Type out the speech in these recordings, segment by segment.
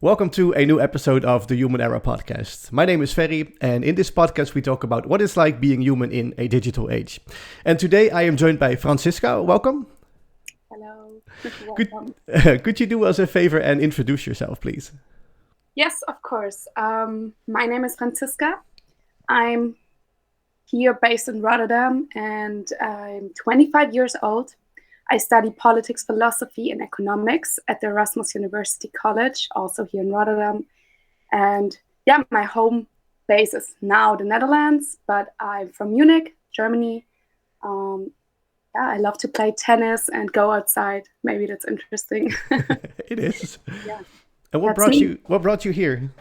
Welcome to a new episode of the Human Era podcast. My name is Ferry, and in this podcast we talk about what it's like being human in a digital age. And today I am joined by Franziska. Welcome. Hello. Could, Welcome. could you do us a favor and introduce yourself, please? Yes, of course. My name is Franziska. I'm here based in Rotterdam and I'm 25 years old. I study politics, philosophy, and economics at the Erasmus University College, also here in Rotterdam. And yeah, my home base is now the Netherlands, but I'm from Munich, Germany. I love to play tennis and go outside. Maybe that's interesting. It is. Yeah, And what that's brought me. you? What brought you here?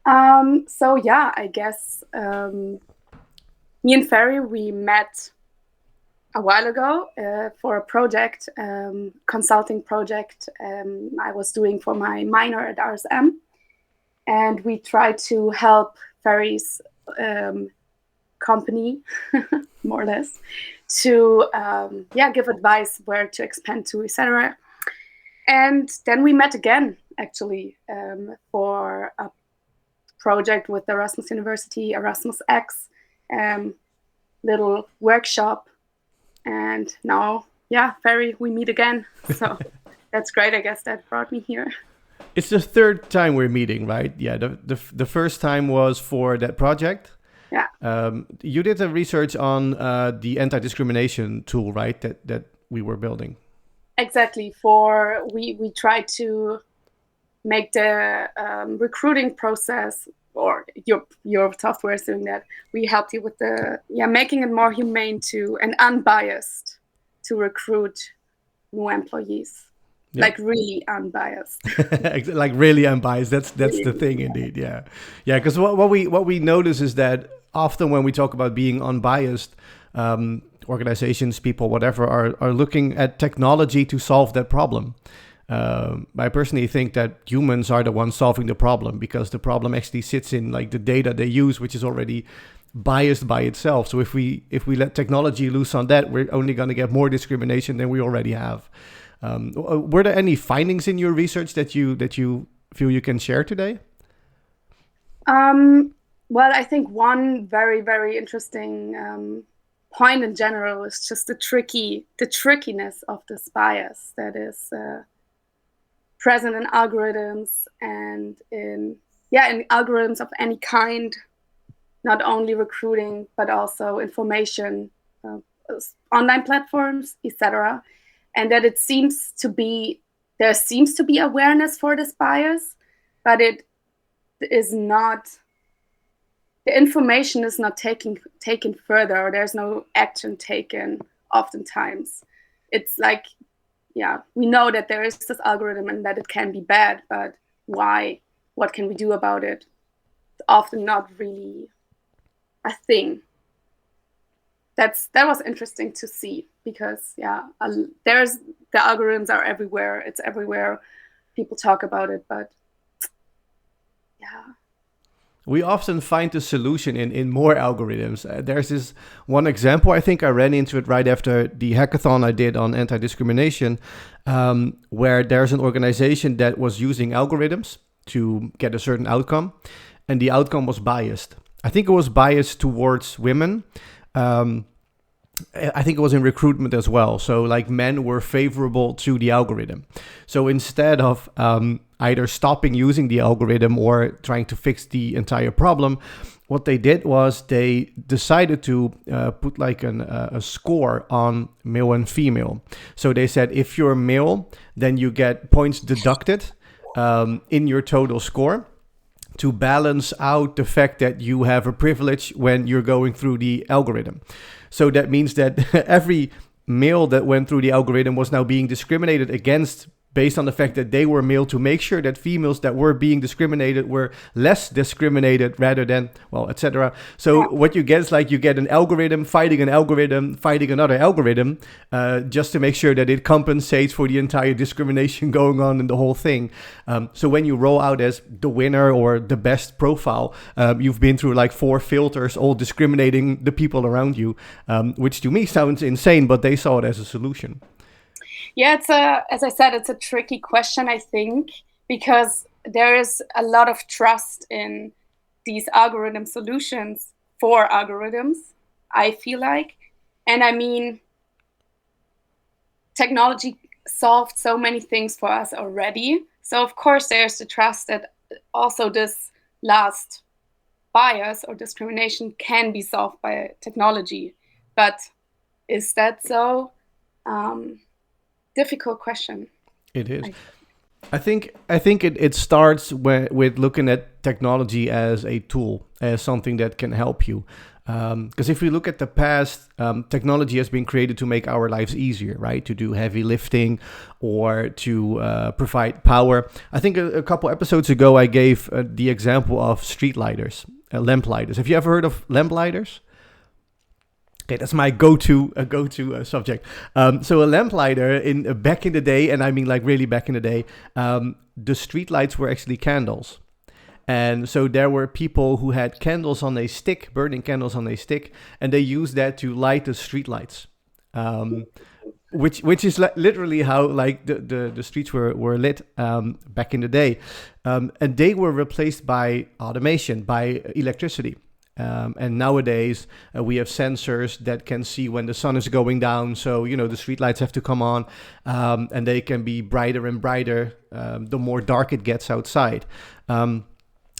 I guess me and Ferry, we met a while ago for a project, consulting project I was doing for my minor at RSM. And we tried to help Ferry's company, more or less, to give advice where to expand to, etc. And then we met again, actually, for a project with the Erasmus University, Erasmus X, little workshop. And now, Ferry, we meet again. So that's great. I guess that brought me here. It's the third time we're meeting, right? Yeah. The first time was for that project. Yeah, You did a research on the anti-discrimination tool, right? That we were building. exactly. We tried to make the recruiting process, or your software is doing that. We helped you with the making it more humane to and unbiased to recruit new employees, Yeah. like really unbiased. Like really unbiased. That's the thing, indeed. Yeah. Because what we notice is that often when we talk about being unbiased, organizations, people, whatever, are looking at technology to solve that problem. I personally think that humans are the ones solving the problem, because the problem actually sits in like the data they use, which is already biased by itself. So if we let technology loose on that, we're only going to get more discrimination than we already have. Were there any findings in your research that you feel you can share today? Well, I think one very, very interesting point in general is just the trickiness of this bias that is present in algorithms and in algorithms of any kind, not only recruiting but also information, online platforms, etc. And that there seems to be awareness for this bias, but it is not. The information is not taken further, or there's no action taken. Oftentimes, it's like, we know that there is this algorithm and that it can be bad, but why? What can we do about it? It's often not really a thing. That was interesting to see, because there's the algorithms are everywhere. It's everywhere. People talk about it, but We often find the solution in more algorithms. There's this one example, I think I ran into it right after the hackathon I did on anti-discrimination, where there's an organization that was using algorithms to get a certain outcome, and the outcome was biased. I think it was biased towards women. I think it was in recruitment as well. So like men were favorable to the algorithm. So instead of either stopping using the algorithm or trying to fix the entire problem, what they did was they decided to put like a score on male and female. So they said, if you're male, then you get points deducted in your total score to balance out the fact that you have a privilege when you're going through the algorithm. So that means that every male that went through the algorithm was now being discriminated against based on the fact that they were male, to make sure that females that were being discriminated were less discriminated rather than, well, etc. So what you get is like you get an algorithm fighting another algorithm, just to make sure that it compensates for the entire discrimination going on in the whole thing. So when you roll out as the winner or the best profile, you've been through like 4 filters, all discriminating the people around you, which to me sounds insane, but they saw it as a solution. Yeah, as I said, it's a tricky question, I think, because there is a lot of trust in these algorithm solutions for algorithms, I feel like. And I mean, technology solved so many things for us already. So of course there's the trust that also this last bias or discrimination can be solved by technology. But is that so? Difficult question. It is. I think it starts with looking at technology as a tool, as something that can help you. Because if we look at the past, technology has been created to make our lives easier, right? To do heavy lifting or to provide power. I think a couple episodes ago I gave the example of street lighters, lamp lighters. Have you ever heard of lamp lighters? Okay, that's my go-to subject. So a lamplighter in back in the day, and I mean like really back in the day, the street lights were actually candles, and so there were people who had candles on a stick, burning candles on a stick, and they used that to light the street lights. Um, which is literally how like the streets were lit back in the day, and they were replaced by automation, by electricity. And nowadays we have sensors that can see when the sun is going down. So you know the streetlights have to come on, and they can be brighter and brighter the more dark it gets outside.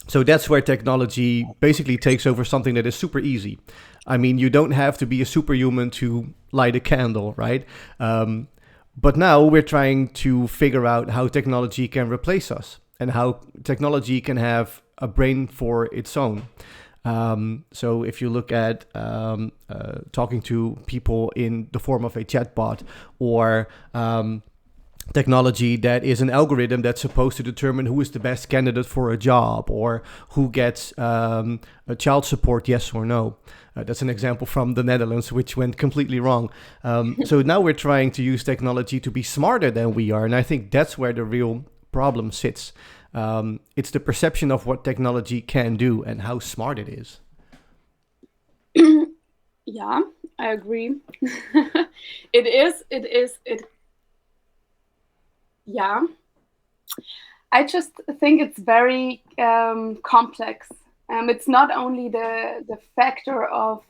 So that's where technology basically takes over something that is super easy. I mean, you don't have to be a superhuman to light a candle, right? But now we're trying to figure out how technology can replace us and how technology can have a brain for its own. So if you look at talking to people in the form of a chatbot or technology that is an algorithm that's supposed to determine who is the best candidate for a job or who gets a child support, yes or no. That's an example from the Netherlands, which went completely wrong. So now we're trying to use technology to be smarter than we are. And I think that's where the real problem sits. It's the perception of what technology can do and how smart it is. Yeah, I agree. It is. Yeah. I just think it's very complex. It's not only the factor of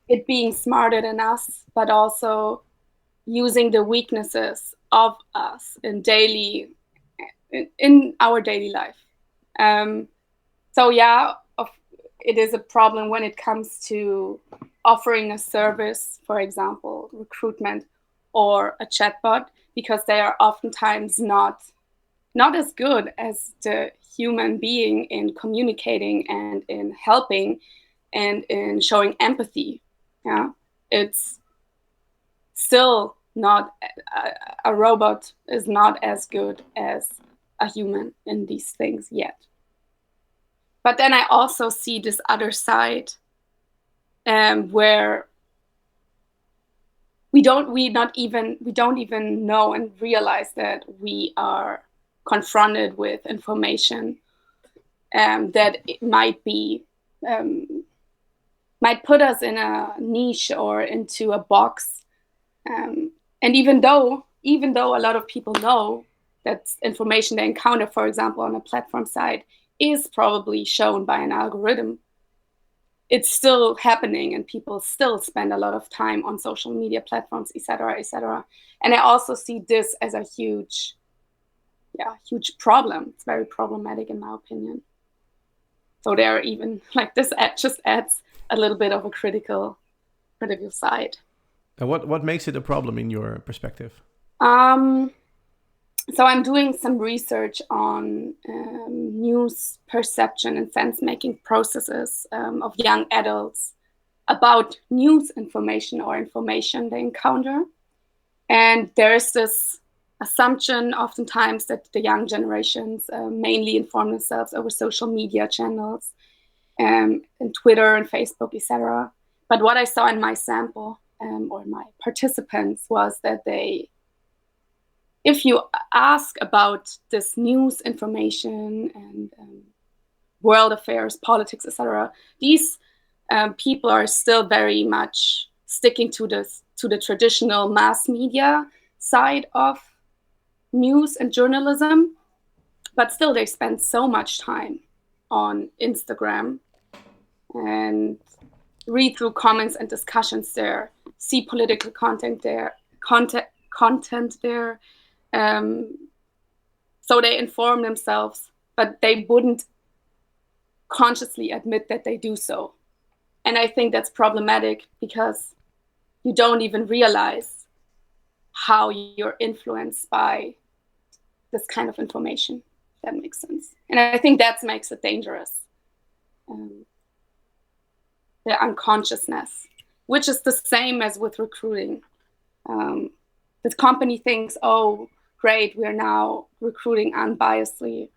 it being smarter than us, but also using the weaknesses of us in our daily life. Um, so yeah, it is a problem when it comes to offering a service, for example, recruitment or a chatbot, because they are oftentimes not as good as the human being in communicating and in helping and in showing empathy. Yeah, it's still not a robot is not as good as a human in these things yet. But then I also see this other side, where we don't even know and realize that we are confronted with information that it might put us in a niche or into a box. And even though a lot of people know that information they encounter, for example, on a platform site, is probably shown by an algorithm, it's still happening, and people still spend a lot of time on social media platforms, etc., etc. And I also see this as a huge problem. It's very problematic in my opinion. So there are even like this just adds a little bit of a critical side. And what makes it a problem in your perspective? So I'm doing some research on news perception and sense-making processes of young adults about news information or information they encounter. And there is this assumption oftentimes that the young generations mainly inform themselves over social media channels and Twitter and Facebook, etc. But what I saw in my sample or my participants was that if you ask about this news information and world affairs, politics, etc., these people are still very much sticking to the traditional mass media side of news and journalism. but still they spend so much time on Instagram and read through comments and discussions there, see political content there, content there. So they inform themselves, but they wouldn't consciously admit that they do so. And I think that's problematic because you don't even realize how you're influenced by this kind of information. If that makes sense. And I think that makes it dangerous. The unconsciousness, which is the same as with recruiting. The company thinks, oh, great, we're now recruiting unbiasedly,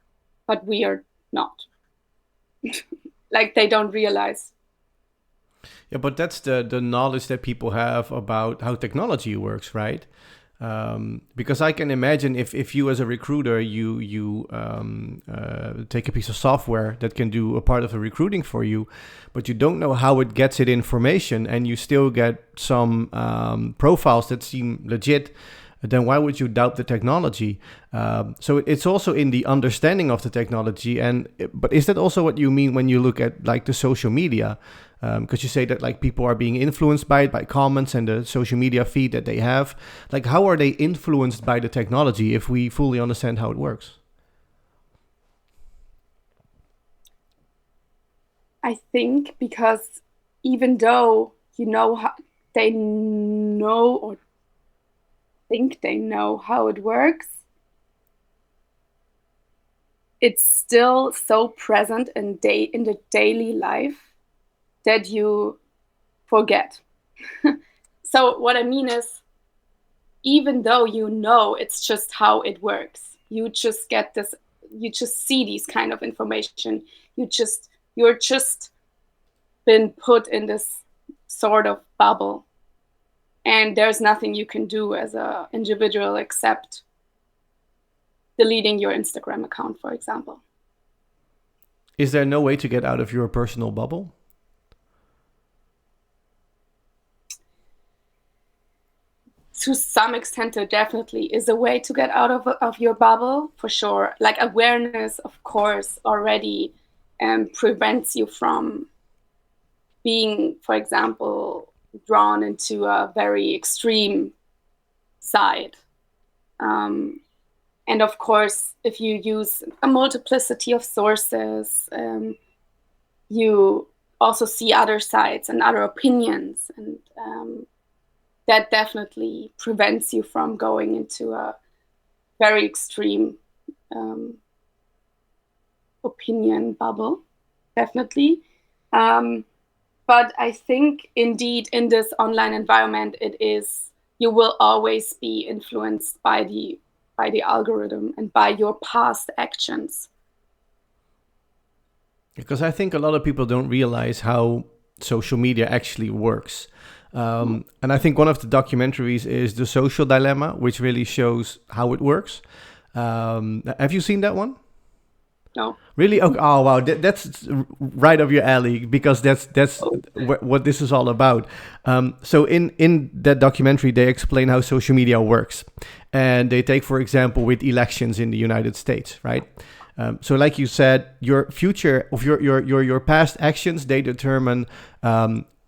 but we are not. Like they don't realize. Yeah, but that's the knowledge that people have about how technology works, right? Because I can imagine if you as a recruiter, you take a piece of software that can do a part of the recruiting for you, but you don't know how it gets it information and you still get some profiles that seem legit, then why would you doubt the technology? So it's also in the understanding of the technology. But is that also what you mean when you look at like the social media? Because you say that like people are being influenced by it, by comments and the social media feed that they have. Like how are they influenced by the technology if we fully understand how it works? I think because even though you know how they know or think they know how it works, it's still so present in the daily life that you forget. So what I mean is, even though you know it's just how it works, you just get this, you just see these kind of information, you're just been put in this sort of bubble. And there's nothing you can do as an individual except deleting your Instagram account, for example. Is there no way to get out of your personal bubble? To some extent, there definitely is a way to get out of your bubble, for sure. Like awareness, of course, already prevents you from being, for example, drawn into a very extreme side. And of course, if you use a multiplicity of sources, you also see other sides and other opinions, and that definitely prevents you from going into a very extreme opinion bubble, definitely. But I think indeed in this online environment, you will always be influenced by the algorithm and by your past actions. Because I think a lot of people don't realize how social media actually works. And I think one of the documentaries is The Social Dilemma, which really shows how it works. Have you seen that one? No. Really? Oh wow, that's right up your alley, because that's what this is all about. So in that documentary, they explain how social media works, and they take, for example, with elections in the United States, right? So like you said, your future of your past actions, they determine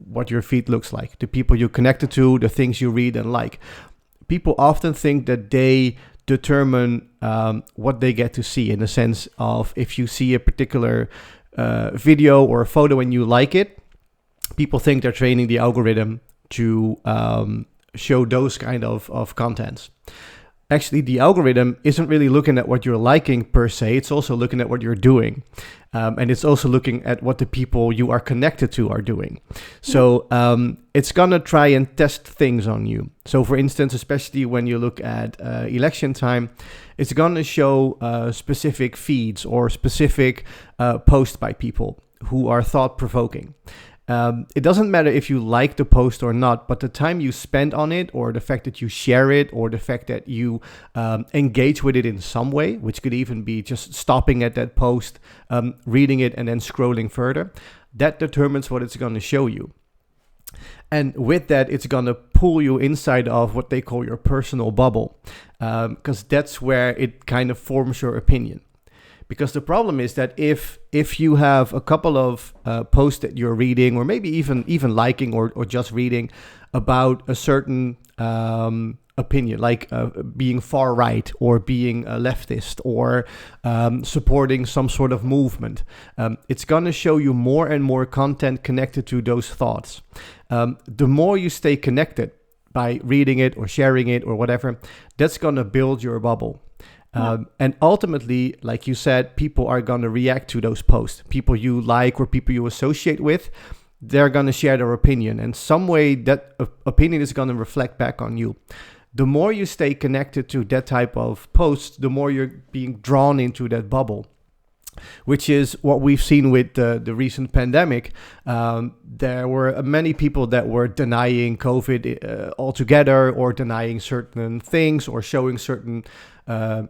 what your feed looks like, the people you're connected to, the things you read and like. People often think that they determine what they get to see, in the sense of if you see a particular video or a photo and you like it, people think they're training the algorithm to show those kind of contents. Actually, the algorithm isn't really looking at what you're liking per se. It's also looking at what you're doing. And it's also looking at what the people you are connected to are doing. So it's going to try and test things on you. So for instance, especially when you look at election time, it's going to show specific feeds or specific posts by people who are thought-provoking. It doesn't matter if you like the post or not, but the time you spend on it, or the fact that you share it, or the fact that you engage with it in some way, which could even be just stopping at that post, reading it, and then scrolling further, that determines what it's going to show you. And with that, it's going to pull you inside of what they call your personal bubble, because that's where it kind of forms your opinion. Because the problem is that if you have a couple of posts that you're reading, or maybe even liking or just reading about a certain opinion, like being far right or being a leftist or supporting some sort of movement, it's going to show you more and more content connected to those thoughts. The more you stay connected by reading it or sharing it or whatever, that's going to build your bubble. And ultimately, like you said, people are going to react to those posts. People you like or people you associate with, they're going to share their opinion. And some way that opinion is going to reflect back on you. The more you stay connected to that type of posts, the more you're being drawn into that bubble, which is what we've seen with the recent pandemic. There were many people that were denying COVID altogether, or denying certain things, or showing certain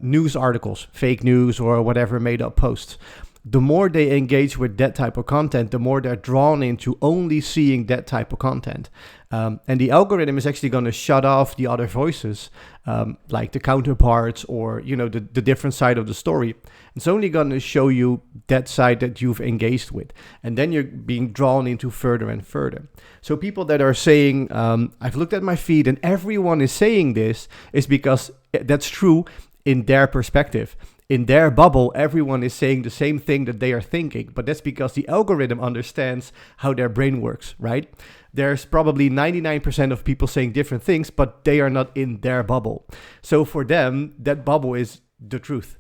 news articles, fake news or whatever, made up posts. The more they engage with that type of content, the more they're drawn into only seeing that type of content. And the algorithm is actually going to shut off the other voices, like the counterparts or, the different side of the story. It's only going to show you that side that you've engaged with. And then you're being drawn into further and further. So people that are saying, I've looked at my feed and everyone is saying this, is because that's true in their perspective. In their bubble, everyone is saying the same thing that they are thinking, but that's because the algorithm understands how their brain works, right? There's probably 99% of people saying different things, but they are not in their bubble. So for them, that bubble is the truth.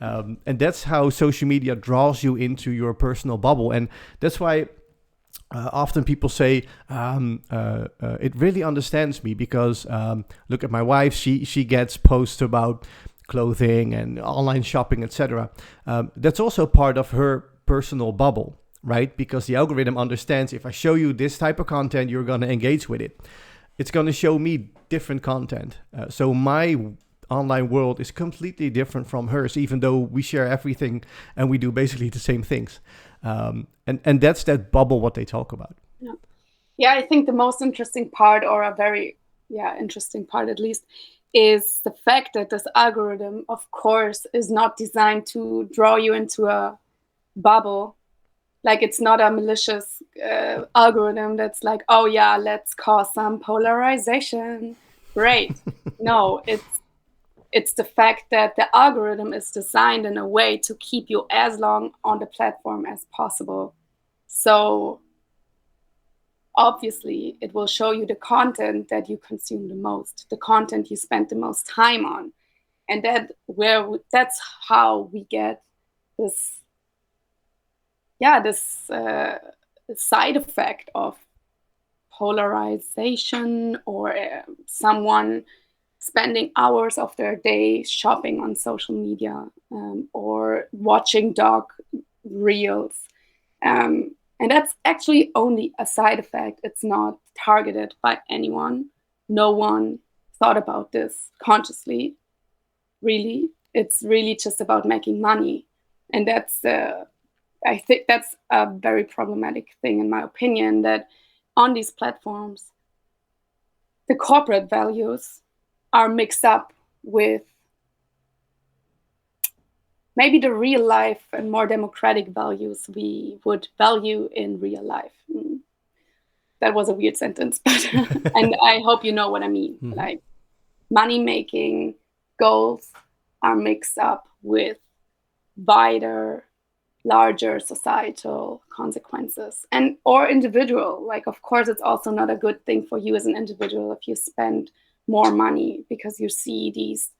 And that's how social media draws you into your personal bubble. And that's why often people say, it really understands me because look at my wife, she gets posts about clothing and online shopping, etc. That's also part of her personal bubble, right? Because the algorithm understands if I show you this type of content, you're going to engage with it. It's going to show me different content. So my online world is completely different from hers, even though we share everything and we do basically the same things. And that's that bubble, what they talk about. Yeah, I think the most interesting part, or a very interesting part at least, is the fact that this algorithm, of course, is not designed to draw you into a bubble. Like, it's not a malicious algorithm that's like, oh yeah, let's cause some polarization. Great. No, it's the fact that the algorithm is designed in a way to keep you as long on the platform as possible. So obviously, it will show you the content that you consume the most, the content you spend the most time on. And that's how we get this side effect of polarization, or someone spending hours of their day shopping on social media, or watching dog reels. And that's actually only a side effect. It's not targeted by anyone. No one thought about this consciously, really. It's really just about making money. And I think that's a very problematic thing, in my opinion, that on these platforms, the corporate values are mixed up with maybe the real life and more democratic values we would value in real life. That was a weird sentence, but and I hope you know what I mean. Mm-hmm. Like, money-making goals are mixed up with larger societal consequences, or individual. Like, of course, it's also not a good thing for you as an individual if you spend more money because you see these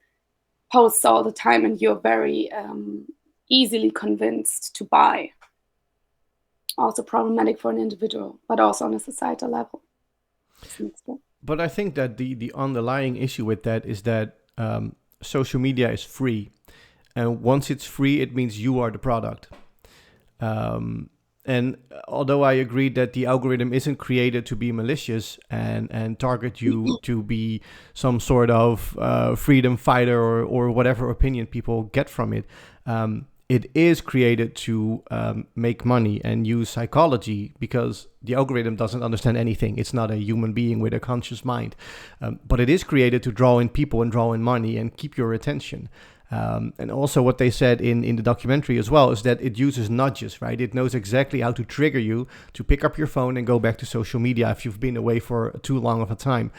posts all the time and you're very easily convinced to buy. Also problematic for an individual, but also on a societal level. But I think that the underlying issue with that is that social media is free. And once it's free, it means you are the product. And although I agree that the algorithm isn't created to be malicious and target you to be some sort of freedom fighter or whatever opinion people get from it, it is created to make money and use psychology, because the algorithm doesn't understand anything. It's not a human being with a conscious mind. But it is created to draw in people and draw in money and keep your attention. And also what they said in the documentary as well is that it uses nudges, right? It knows exactly how to trigger you to pick up your phone and go back to social media if you've been away for too long of a time.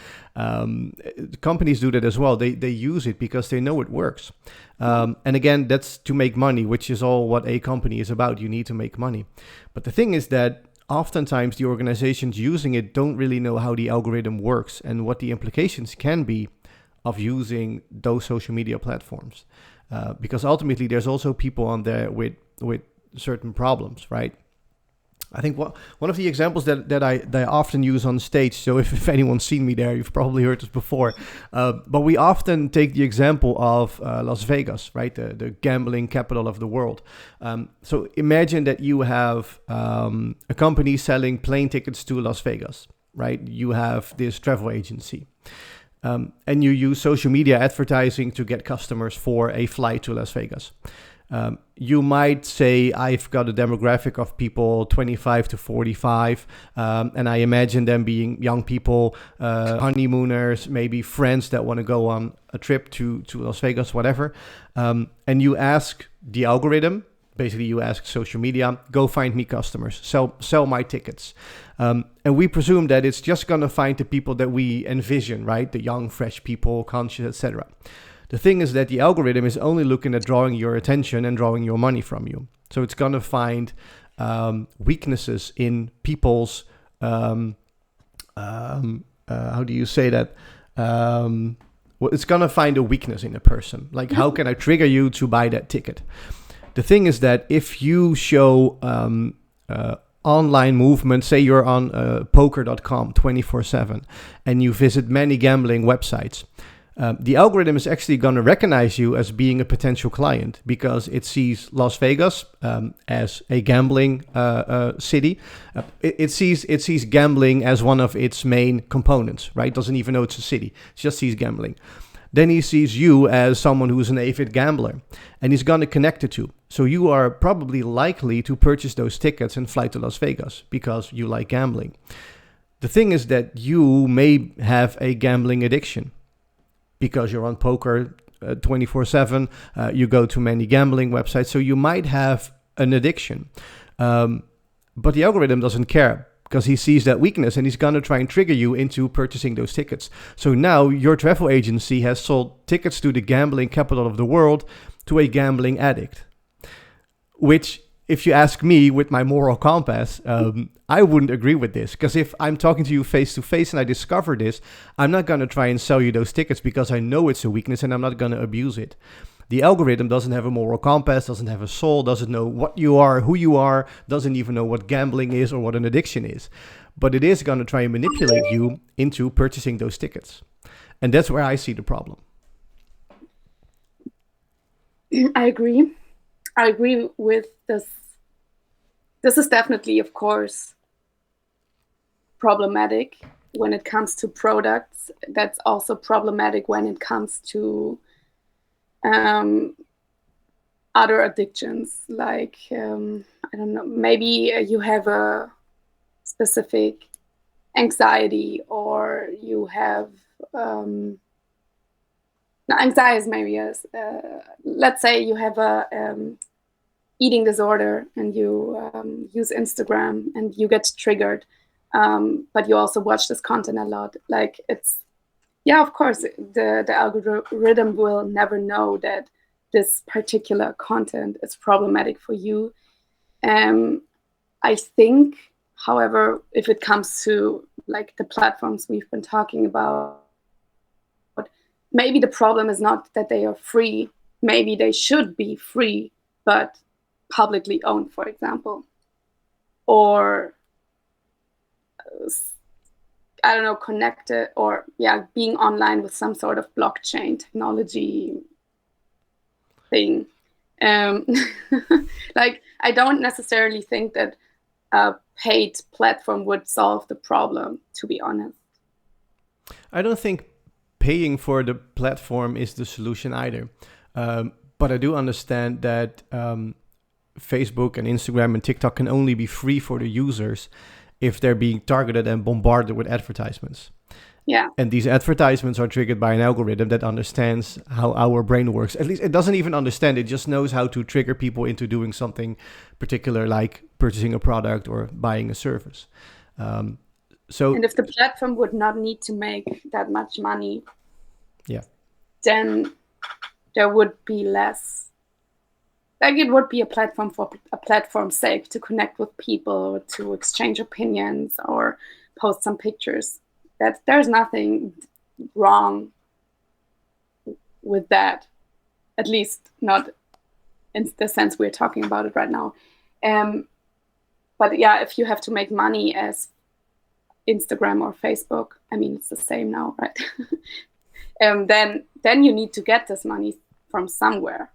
Companies do that as well. They use it because they know it works. And again, that's to make money, which is all what a company is about. You need to make money. But the thing is that oftentimes the organizations using it don't really know how the algorithm works and what the implications can be of using those social media platforms. Because ultimately there's also people on there with certain problems, right? I think one of the examples that I often use on stage, so if anyone's seen me there, you've probably heard this before, but we often take the example of Las Vegas, right? The gambling capital of the world. So imagine that you have a company selling plane tickets to Las Vegas, right? You have this travel agency. And you use social media advertising to get customers for a flight to Las Vegas. You might say, I've got a demographic of people 25 to 45, and I imagine them being young people, honeymooners, maybe friends that want to go on a trip to Las Vegas, whatever. And you ask the algorithm, basically you ask social media, go find me customers, sell my tickets. And we presume that it's just going to find the people that we envision, right? The young, fresh people, conscious, etc. The thing is that the algorithm is only looking at drawing your attention and drawing your money from you. So it's going to find weaknesses in people's, how do you say that? Well, it's going to find a weakness in a person. Like, how can I trigger you to buy that ticket? The thing is that if you show online movement, say you're on poker.com 24/7 and you visit many gambling websites, the algorithm is actually going to recognize you as being a potential client because it sees Las Vegas as a gambling city. It sees gambling as one of its main components, right? Doesn't even know it's a city. It just sees gambling. Then he sees you as someone who's an avid gambler, and he's going to connect the two. So you are probably likely to purchase those tickets and fly to Las Vegas because you like gambling. The thing is that you may have a gambling addiction because you're on poker 24/7. You go to many gambling websites, so you might have an addiction. But the algorithm doesn't care, because he sees that weakness and he's going to try and trigger you into purchasing those tickets. So now your travel agency has sold tickets to the gambling capital of the world to a gambling addict. Which, if you ask me with my moral compass, I wouldn't agree with this. Because if I'm talking to you face to face and I discover this, I'm not going to try and sell you those tickets because I know it's a weakness and I'm not going to abuse it. The algorithm doesn't have a moral compass, doesn't have a soul, doesn't know what you are, who you are, doesn't even know what gambling is or what an addiction is. But it is going to try and manipulate you into purchasing those tickets. And that's where I see the problem. I agree. I agree with this. This is definitely, of course, problematic when it comes to products. That's also problematic when it comes to other addictions, like I don't know, maybe you have a specific anxiety, or you have anxiety is maybe as let's say you have a eating disorder and you use Instagram and you get triggered, but you also watch this content a lot. Like, it's, yeah, of course, the algorithm will never know that this particular content is problematic for you. I think, however, if it comes to like the platforms we've been talking about, maybe the problem is not that they are free. Maybe they should be free, but publicly owned, for example, or I don't know, connected, or being online with some sort of blockchain technology thing. Like, I don't necessarily think that a paid platform would solve the problem, to be honest. I don't think paying for the platform is the solution either. But I do understand that Facebook and Instagram and TikTok can only be free for the users if they're being targeted and bombarded with advertisements. Yeah. And these advertisements are triggered by an algorithm that understands how our brain works. At least it doesn't even understand, it just knows how to trigger people into doing something particular, like purchasing a product or buying a service. So And if the platform would not need to make that much money, yeah, then there would be less. Like, it would be a platform for a platform's sake, to connect with people, to exchange opinions, or post some pictures. That there's nothing wrong with that, at least not in the sense we're talking about it right now. But yeah, if you have to make money as Instagram or Facebook, I mean, it's the same now, right? Then you need to get this money from somewhere.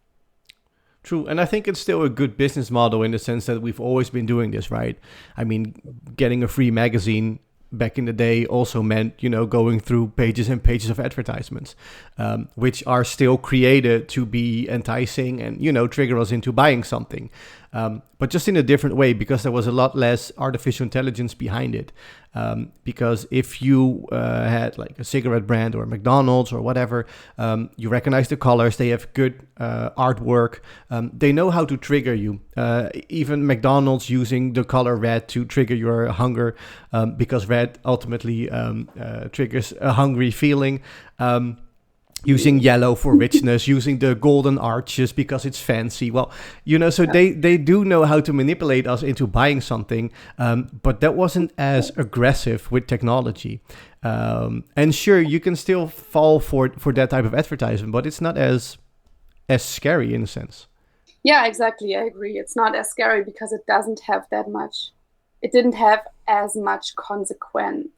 true. And I think it's still a good business model in the sense that we've always been doing this, right? I mean, getting a free magazine back in the day also meant, going through pages and pages of advertisements, which are still created to be enticing and, trigger us into buying something. But just in a different way, because there was a lot less artificial intelligence behind it. Because if you had like a cigarette brand or McDonald's or whatever, you recognize the colors, they have good artwork, they know how to trigger you. Even McDonald's using the color red to trigger your hunger, because red ultimately triggers a hungry feeling. Using yellow for richness, using the golden arches because it's fancy. Well, so they do know how to manipulate us into buying something, but that wasn't as aggressive with technology. And sure, you can still fall for that type of advertisement, but it's not as scary in a sense. Yeah, exactly. I agree. It's not as scary because it doesn't have that much. It didn't have as much consequence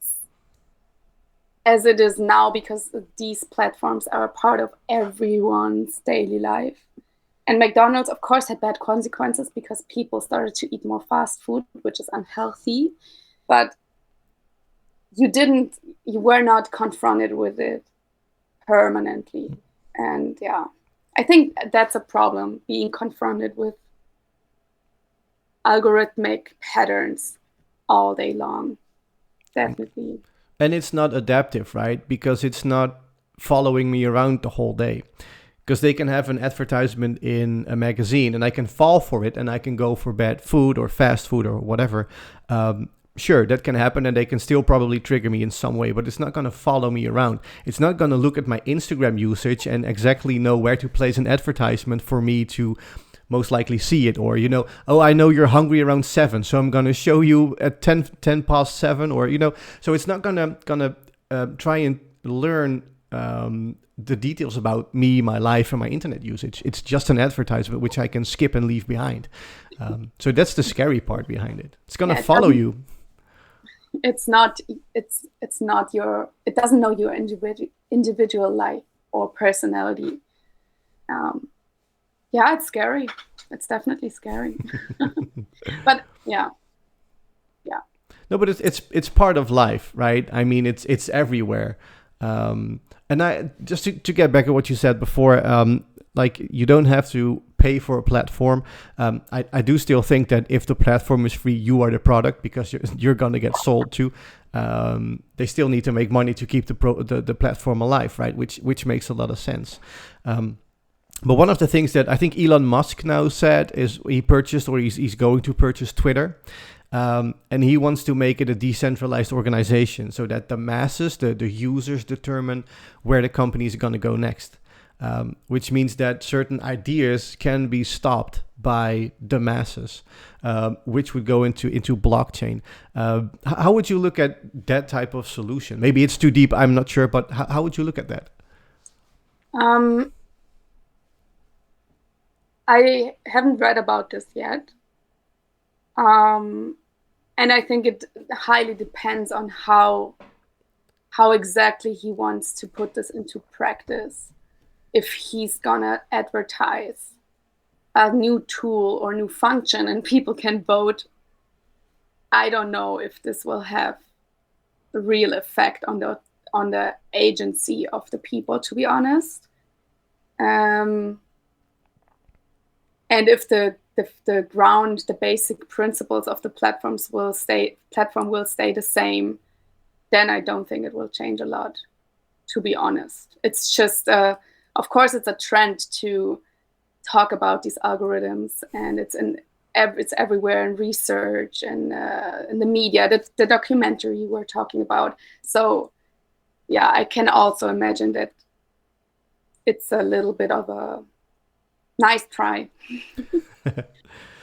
as it is now, because these platforms are a part of everyone's daily life. And McDonald's, of course, had bad consequences because people started to eat more fast food, which is unhealthy. But you were not confronted with it permanently. And yeah, I think that's a problem, being confronted with algorithmic patterns all day long. Definitely. And it's not adaptive, right? Because it's not following me around the whole day. Because they can have an advertisement in a magazine and I can fall for it and I can go for bad food or fast food or whatever. Sure, that can happen and they can still probably trigger me in some way, but it's not going to follow me around. It's not going to look at my Instagram usage and exactly know where to place an advertisement for me to most likely see it. Or, oh, I know you're hungry around 7, so I'm going to show you at 10 past 7, or, so it's not going to try and learn the details about me, my life, and my internet usage. It's just an advertisement which I can skip and leave behind. So that's the scary part behind it. It's going to follow you. It's not your, it doesn't know your individual life or personality. Yeah, it's scary. It's definitely scary. But yeah. No, but it's part of life, right? I mean, it's everywhere. And I just to get back at what you said before, like you don't have to pay for a platform. I do still think that if the platform is free, you are the product because you're gonna get sold to. They still need to make money to keep the platform alive, right? Which makes a lot of sense. But one of the things that I think Elon Musk now said is he purchased, or he's going to purchase Twitter. And he wants to make it a decentralized organization so that the masses, the users, determine where the company is going to go next. Which means that certain ideas can be stopped by the masses, which would go into blockchain. How would you look at that type of solution? Maybe it's too deep, I'm not sure, but how would you look at that? I haven't read about this yet. And I think it highly depends on how exactly he wants to put this into practice. If he's gonna advertise a new tool or new function and people can vote, I don't know if this will have a real effect on the agency of the people, to be honest. And if the basic principles of the platform will stay the same, then I don't think it will change a lot, to be honest. It's just, of course, it's a trend to talk about these algorithms, and it's everywhere in research and in the media, the documentary you were talking about. So yeah, I can also imagine that it's a little bit of a nice try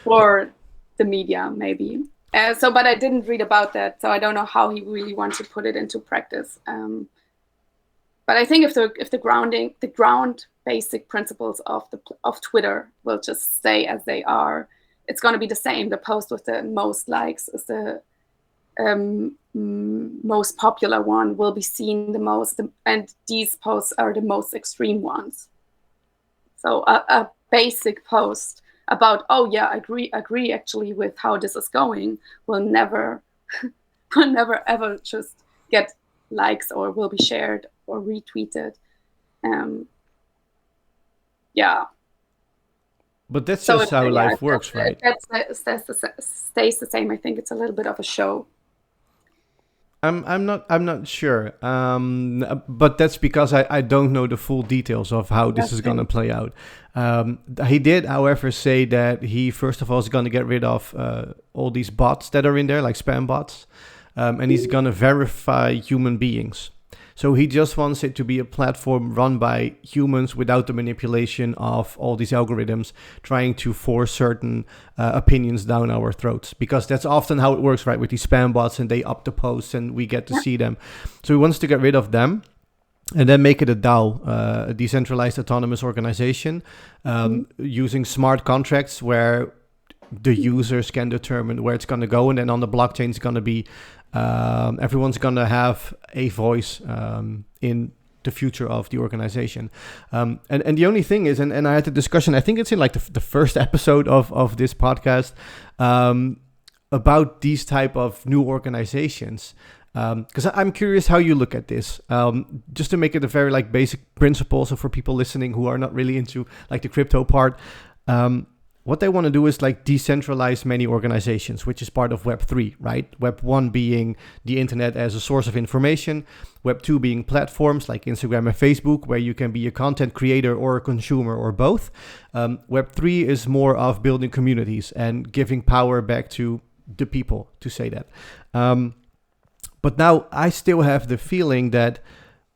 for the media, maybe. But I didn't read about that, so I don't know how he really wants to put it into practice. But I think if the ground basic principles of Twitter will just stay as they are, it's going to be the same. The post with the most likes is the most popular one, will be seen the most, and these posts are the most extreme ones. So a basic post about, oh yeah, I agree actually with how this is going, will never ever just get likes or will be shared or retweeted. Yeah. But that's just how life works, right? That stays the same. I think it's a little bit of a show. I'm not sure, but that's because I don't know the full details of how this is going to play out. He did, however, say that he first of all is going to get rid of all these bots that are in there, like spam bots, and he's going to verify human beings. So he just wants it to be a platform run by humans without the manipulation of all these algorithms trying to force certain opinions down our throats. Because that's often how it works, right? With these spam bots, and they up the posts and we get to see them. So he wants to get rid of them and then make it a DAO, a decentralized autonomous organization, using smart contracts where the users can determine where it's going to go. And then on the blockchain, it's going to be everyone's going to have a voice in the future of the organization. And the only thing is, and I had a discussion, I think it's in like the first episode of this podcast, about these type of new organizations. Because I'm curious how you look at this, just to make it a very like basic principle. So for people listening who are not really into like the crypto part, what they want to do is like decentralize many organizations, which is part of Web 3, right? Web 1 being the internet as a source of information. Web 2 being platforms like Instagram and Facebook, where you can be a content creator or a consumer or both. Web 3 is more of building communities and giving power back to the people, to say that. But now I still have the feeling that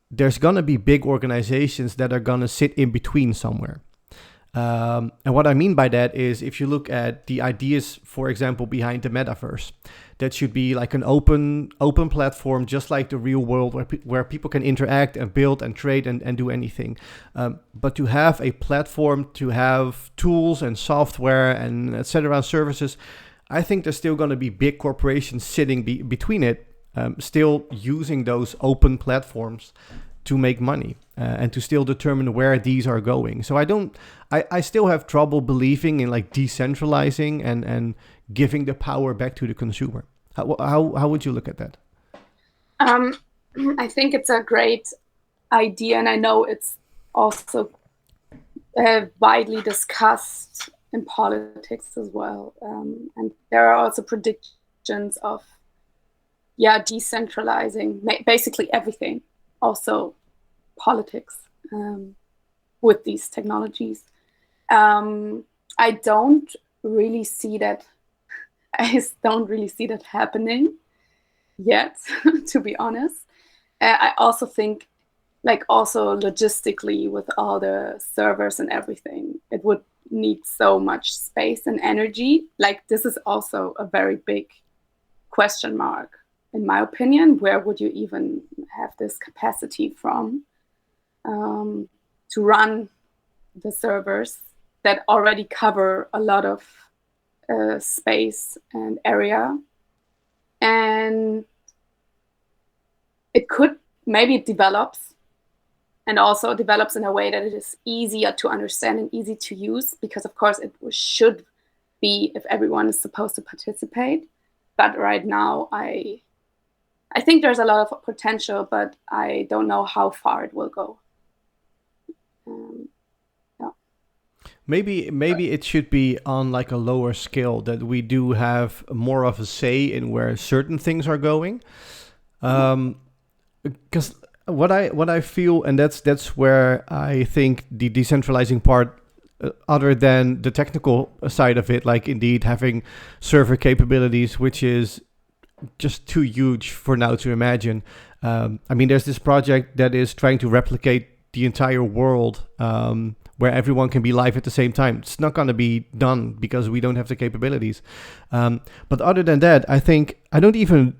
there's going to be big organizations that are going to sit in between somewhere. And what I mean by that is, if you look at the ideas, for example, behind the metaverse, that should be like an open platform, just like the real world, where people can interact and build and trade and do anything. But to have a platform, to have tools and software and etc. services, I think there's still going to be big corporations sitting between it, still using those open platforms to make money and to still determine where these are going. So I still have trouble believing in like decentralizing and giving the power back to the consumer. How would you look at that? I think it's a great idea, and I know it's also widely discussed in politics as well. And there are also predictions of decentralizing basically everything, also politics, with these technologies. I don't really see that happening yet, to be honest. I also think, like, also logistically, with all the servers and everything, it would need so much space and energy. Like, this is also a very big question mark, in my opinion. Where would you even have this capacity from to run the servers that already cover a lot of space and area? And it develops, and also develops in a way that it is easier to understand and easy to use, because of course it should be if everyone is supposed to participate. But right now I think there's a lot of potential, but I don't know how far it will go. Maybe it should be on like a lower scale, that we do have more of a say in where certain things are going. Because what I feel, and that's where I think the decentralizing part, other than the technical side of it, like indeed having server capabilities, which is just too huge for now to imagine. I mean, there's this project that is trying to replicate the entire world, where everyone can be live at the same time. It's not going to be done because we don't have the capabilities. But other than that, I think I don't even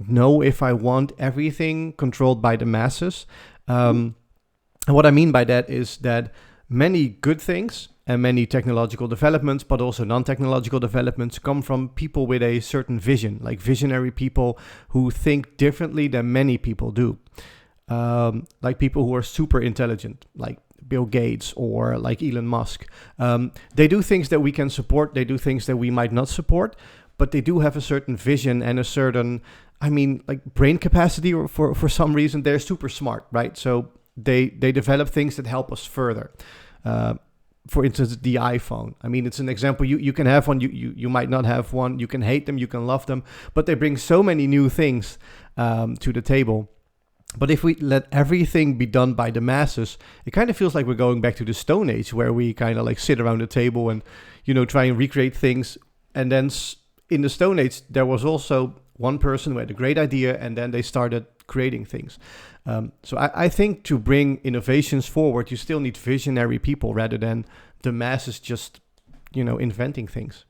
know if I want everything controlled by the masses. And what I mean by that is that many good things and many technological developments, but also non-technological developments, come from people with a certain vision, like visionary people who think differently than many people do. Like people who are super intelligent, like Bill Gates or like Elon Musk. They do things that we can support. They do things that we might not support, but they do have a certain vision and a certain, I mean, like brain capacity, or for some reason they're super smart, right? So they develop things that help us further. For instance, the iPhone. I mean, it's an example. You can have one, you might not have one. You can hate them, you can love them, but they bring so many new things to the table. But if we let everything be done by the masses, it kind of feels like we're going back to the Stone Age, where we kind of like sit around the table and, try and recreate things. And then in the Stone Age, there was also one person who had a great idea, and then they started creating things. So I think to bring innovations forward, you still need visionary people rather than the masses just, inventing things.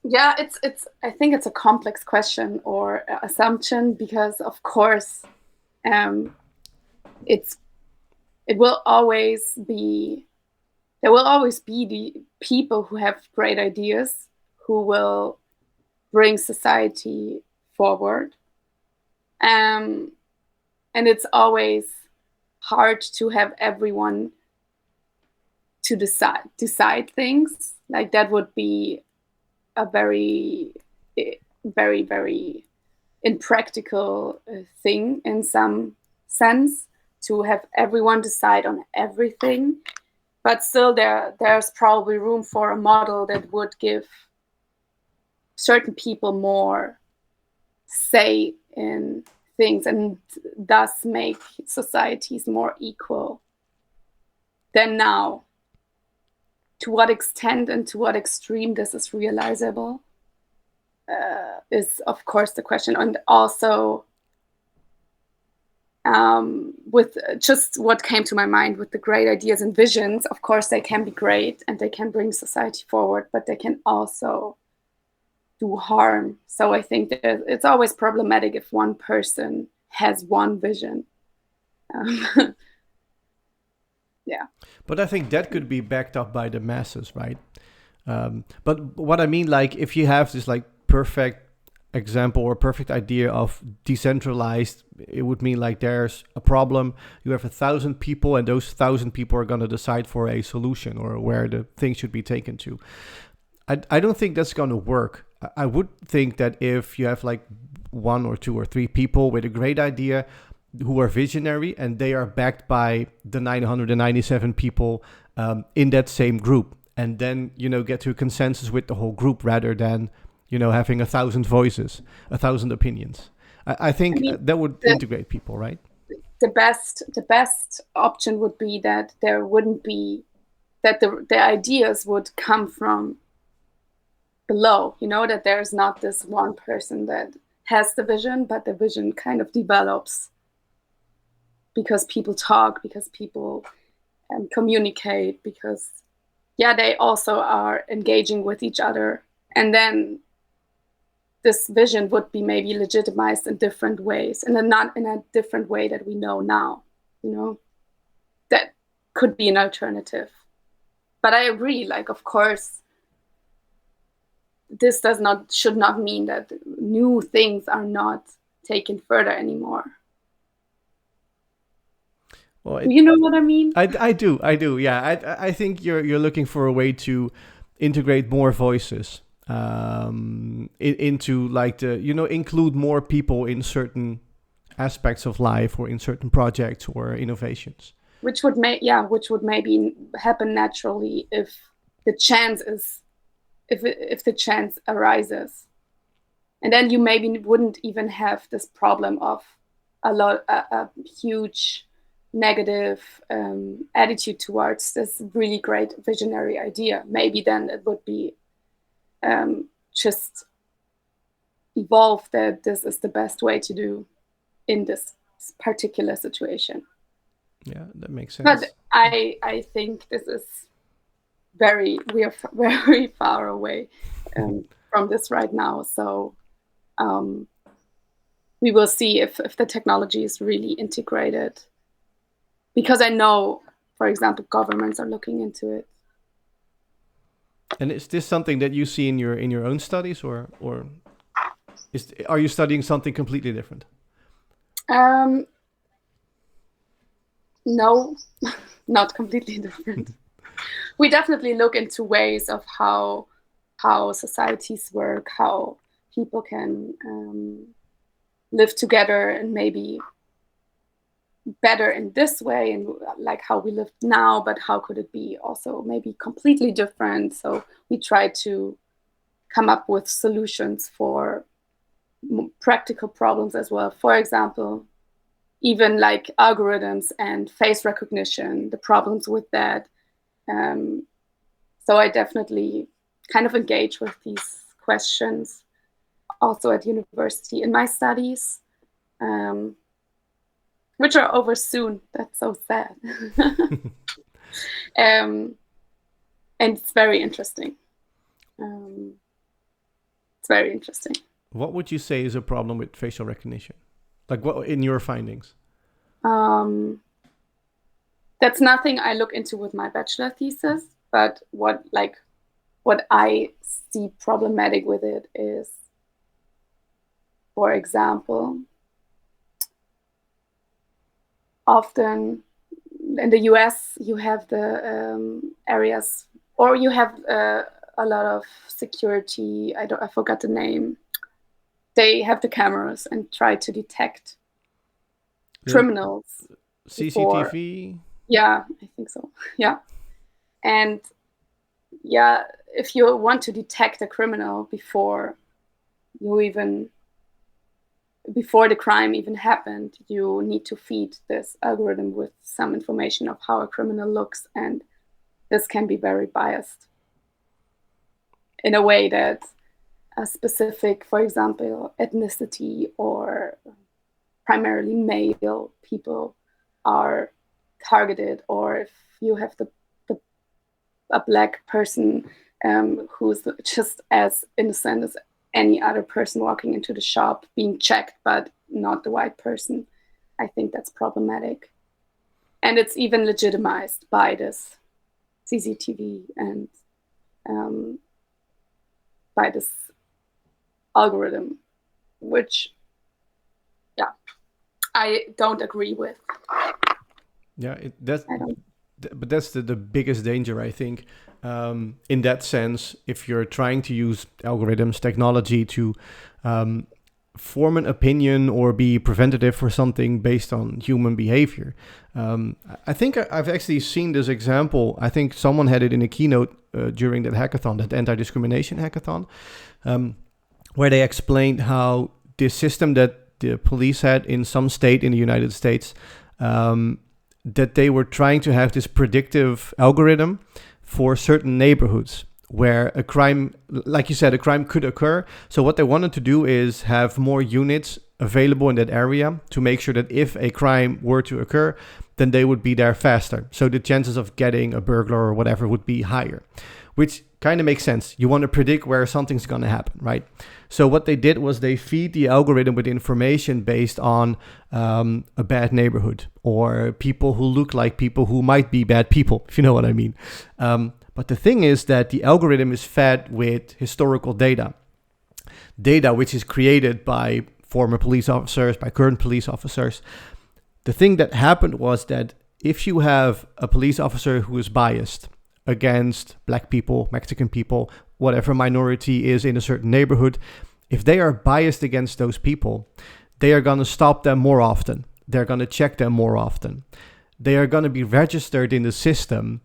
Yeah, it's. I think it's a complex question or assumption, because of course, it's it will always be there will always be the people who have great ideas who will bring society forward. And it's always hard to have everyone to decide things. Like that would be a very, very, very impractical thing in some sense, to have everyone decide on everything. But still, there's probably room for a model that would give certain people more say in things, and thus make societies more equal than now. To what extent and to what extreme this is realizable is, of course, the question. And also, with just what came to my mind with the great ideas and visions, of course, they can be great and they can bring society forward, but they can also do harm. So I think that it's always problematic if one person has one vision. Yeah. But I think that could be backed up by the masses, right? But what I mean, like, if you have this like perfect example or perfect idea of decentralized, it would mean like there's a problem, you have 1,000 people, and those 1,000 people are going to decide for a solution or where the thing should be taken to. I don't think that's going to work. I would think that if you have like 1 or 2 or 3 people with a great idea who are visionary, and they are backed by the 997 people in that same group, and then, get to a consensus with the whole group rather than, having 1,000 voices, 1,000 opinions. I think that would integrate people, right? The best option would be that there wouldn't be, that the ideas would come from below, that there's not this one person that has the vision, but the vision kind of develops because people talk, because people communicate, because they also are engaging with each other. And then this vision would be maybe legitimized in different ways, and then not in a different way that we know now. That could be an alternative. But I agree, like, of course, this should not mean that new things are not taken further anymore. Well, you know what I mean? I do. Yeah, I think you're looking for a way to integrate more voices into like the, include more people in certain aspects of life or in certain projects or innovations. Which would maybe happen naturally if the chance arises. And then you maybe wouldn't even have this problem of a huge negative attitude towards this really great visionary idea. Maybe then it would be just evolve that this is the best way to do in this particular situation. Yeah, that makes sense. But I think this is we are very far away from this right now. So we will see if the technology is really integrated. Because I know, for example, governments are looking into it. And is this something that you see in your own studies, or are you studying something completely different? No, not completely different. We definitely look into ways of how societies work, how people can live together, and maybe better in this way, and like how we live now, but how could it be also maybe completely different? So we try to come up with solutions for practical problems as well. For example, even like algorithms and face recognition, the problems with that. So I definitely kind of engage with these questions also at university in my studies, which are over soon. That's so sad. And it's very interesting. It's very interesting. What would you say is a problem with facial recognition? Like, what in your findings? That's nothing I look into with my bachelor thesis, but what I see problematic with it is, for example, often in the US you have the areas, or you have a lot of security. I forgot the name. They have the cameras and try to detect criminals. CCTV? Yeah, I think so. Yeah. And yeah, if you want to detect a criminal before the crime even happened, you need to feed this algorithm with some information of how a criminal looks, and this can be very biased in a way that a specific, for example, ethnicity or primarily male people are targeted, or if you have a black person who's just as innocent as any other person walking into the shop being checked, but not the white person. I think that's problematic. And it's even legitimized by this CCTV and by this algorithm, which, yeah, I don't agree with. Yeah, but that's the biggest danger, I think. In that sense, if you're trying to use algorithms, technology to form an opinion or be preventative for something based on human behavior. I think I've actually seen this example. I think someone had it in a keynote during that hackathon, that anti-discrimination hackathon, where they explained how this system that the police had in some state in the United States, that they were trying to have this predictive algorithm for certain neighborhoods where a crime, like you said, a crime could occur. So what they wanted to do is have more units available in that area to make sure that if a crime were to occur, then they would be there faster. So the chances of getting a burglar or whatever would be higher, which kind of makes sense. You want to predict where something's going to happen, right? So what they did was they feed the algorithm with information based on a bad neighborhood or people who look like people who might be bad people, if you know what I mean. But the thing is that the algorithm is fed with historical data which is created by former police officers, by current police officers. The thing that happened was that if you have a police officer who is biased against black people, Mexican people, whatever minority is in a certain neighborhood, if they are biased against those people, they are going to stop them more often. They're going to check them more often. They are going to be registered in the system,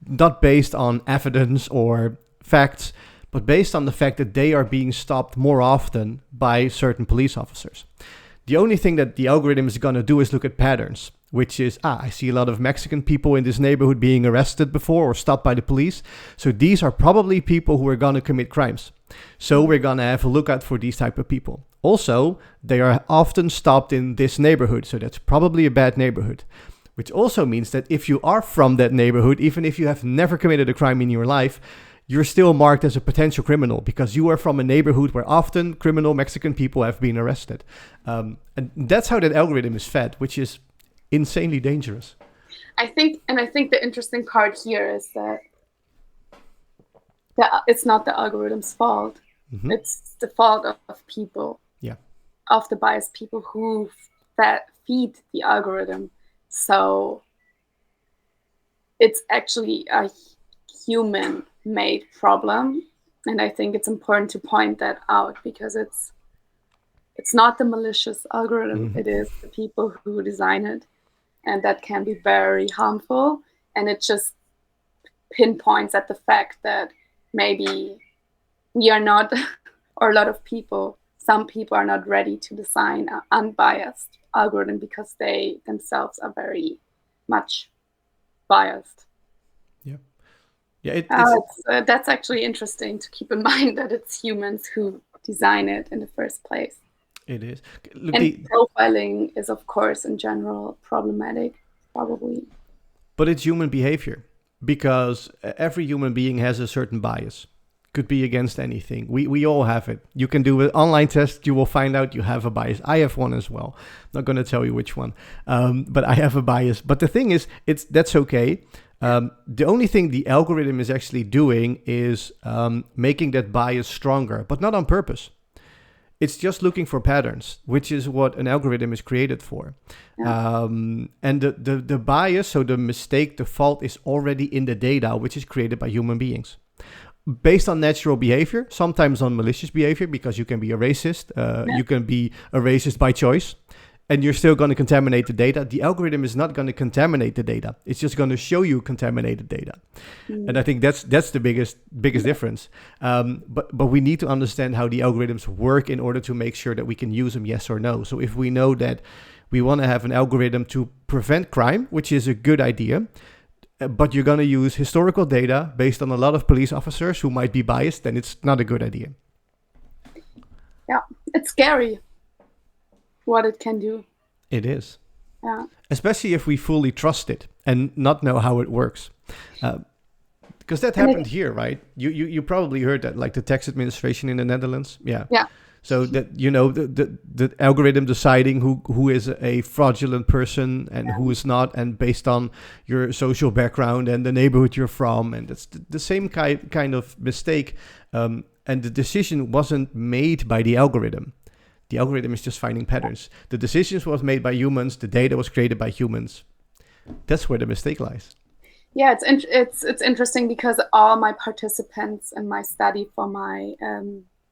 not based on evidence or facts, but based on the fact that they are being stopped more often by certain police officers. The only thing that the algorithm is going to do is look at patterns, which is, I see a lot of Mexican people in this neighborhood being arrested before or stopped by the police. So these are probably people who are going to commit crimes. So we're going to have a lookout for these type of people. Also, they are often stopped in this neighborhood. So that's probably a bad neighborhood. Which also means that if you are from that neighborhood, even if you have never committed a crime in your life, you're still marked as a potential criminal because you are from a neighborhood where often criminal Mexican people have been arrested. And that's how that algorithm is fed, which is insanely dangerous. I think the interesting part here is that it's not the algorithm's fault. Mm-hmm. It's the fault of people. Yeah. Of the biased people who feed the algorithm. So it's actually a human-made problem, and I think it's important to point that out because it's not the malicious algorithm. Mm-hmm. It is the people who design it, and that can be very harmful. And it just pinpoints at the fact that maybe we are not, or a lot of people, some people are not ready to design an unbiased algorithm because they themselves are very much biased. Yeah, that's actually interesting to keep in mind that it's humans who design it in the first place. It is. Look, and profiling is, of course, in general problematic, probably. But it's human behavior because every human being has a certain bias. Could be against anything. We all have it. You can do an online test. You will find out you have a bias. I have one as well. I'm not going to tell you which one, but I have a bias. But the thing is, that's okay. The only thing the algorithm is actually doing is making that bias stronger, but not on purpose. It's just looking for patterns, which is what an algorithm is created for. Yeah. And the bias, so the mistake, the fault is already in the data, which is created by human beings. Based on natural behavior, sometimes on malicious behavior, because you can be a racist, you can be a racist by choice, and you're still going to contaminate the data. The algorithm is not going to contaminate the data. It's just going to show you contaminated data. Mm. And I think that's the biggest difference. But we need to understand how the algorithms work in order to make sure that we can use them, yes or no. So if we know that we want to have an algorithm to prevent crime, which is a good idea, but you're going to use historical data based on a lot of police officers who might be biased, then it's not a good idea. Yeah, it's scary what it can do. It is. Yeah. Especially if we fully trust it and not know how it works. Because that happened here, right? You probably heard that, like the tax administration in the Netherlands. Yeah. Yeah. So that, the algorithm deciding who is a fraudulent person and who is not, and based on your social background and the neighborhood you're from. And that's the same kind of mistake. And the decision wasn't made by the algorithm. The algorithm is just finding patterns. The decisions was made by humans. The data was created by humans. That's where the mistake lies. Yeah, it's interesting because all my participants in my study for my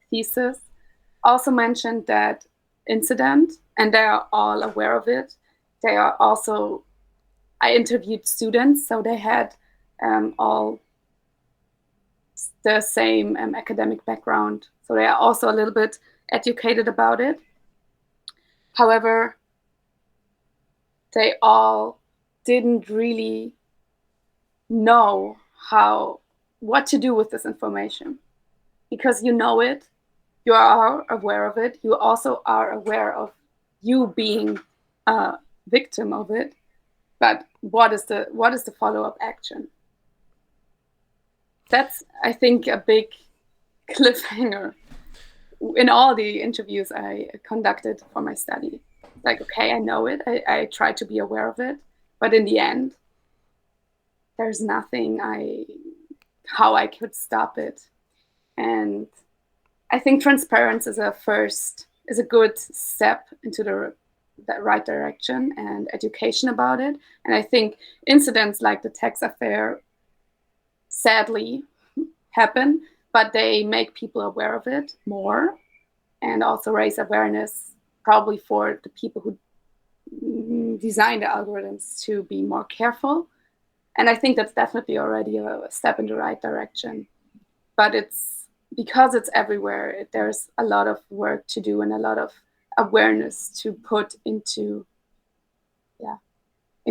thesis also mentioned that incident, and they are all aware of it. They are also, I interviewed students, so they had all the same academic background. So they are also a little bit educated about it. However, they all didn't really know what to do with this information, because you know it, you are aware of it, you also are aware of you being a victim of it, but what is the follow-up action? That's, I think, a big cliffhanger in all the interviews I conducted for my study. Like, okay, I know it, I try to be aware of it, but in the end, there's nothing how I could stop it. And I think transparency is a good step into the right direction, and education about it. And I think incidents like the tax affair sadly happen, but they make people aware of it more, and also raise awareness probably for the people who design the algorithms to be more careful. And I think that's definitely already a step in the right direction. But because it's everywhere, there's a lot of work to do and a lot of awareness to put into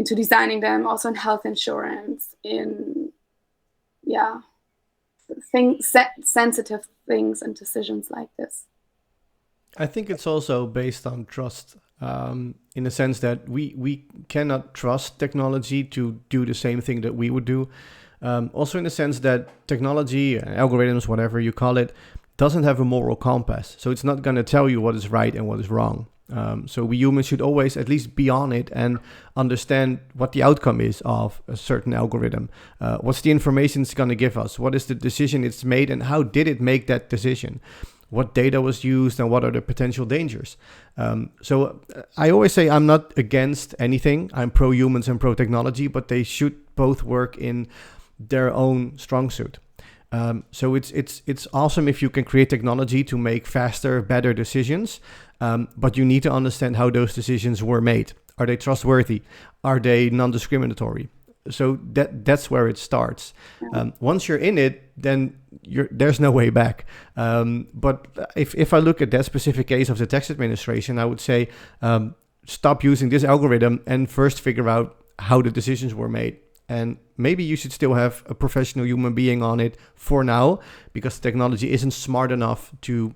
designing them, also in health insurance, in sensitive things and decisions like this. I think it's also based on trust, in the sense that we cannot trust technology to do the same thing that we would do. Also in the sense that technology, algorithms, whatever you call it, doesn't have a moral compass. So it's not going to tell you what is right and what is wrong. So we humans should always at least be on it and understand what the outcome is of a certain algorithm. What's the information it's going to give us? What is the decision it's made, and how did it make that decision? What data was used, and what are the potential dangers? So I always say I'm not against anything. I'm pro-humans and pro-technology, but they should both work in their own strong suit. So it's awesome if you can create technology to make faster, better decisions, but you need to understand how those decisions were made. Are they trustworthy? Are they non-discriminatory? So that's where it starts. Once you're in it, then there's no way back. But if I look at that specific case of the tax administration, I would say stop using this algorithm and first figure out how the decisions were made. And maybe you should still have a professional human being on it for now, because technology isn't smart enough to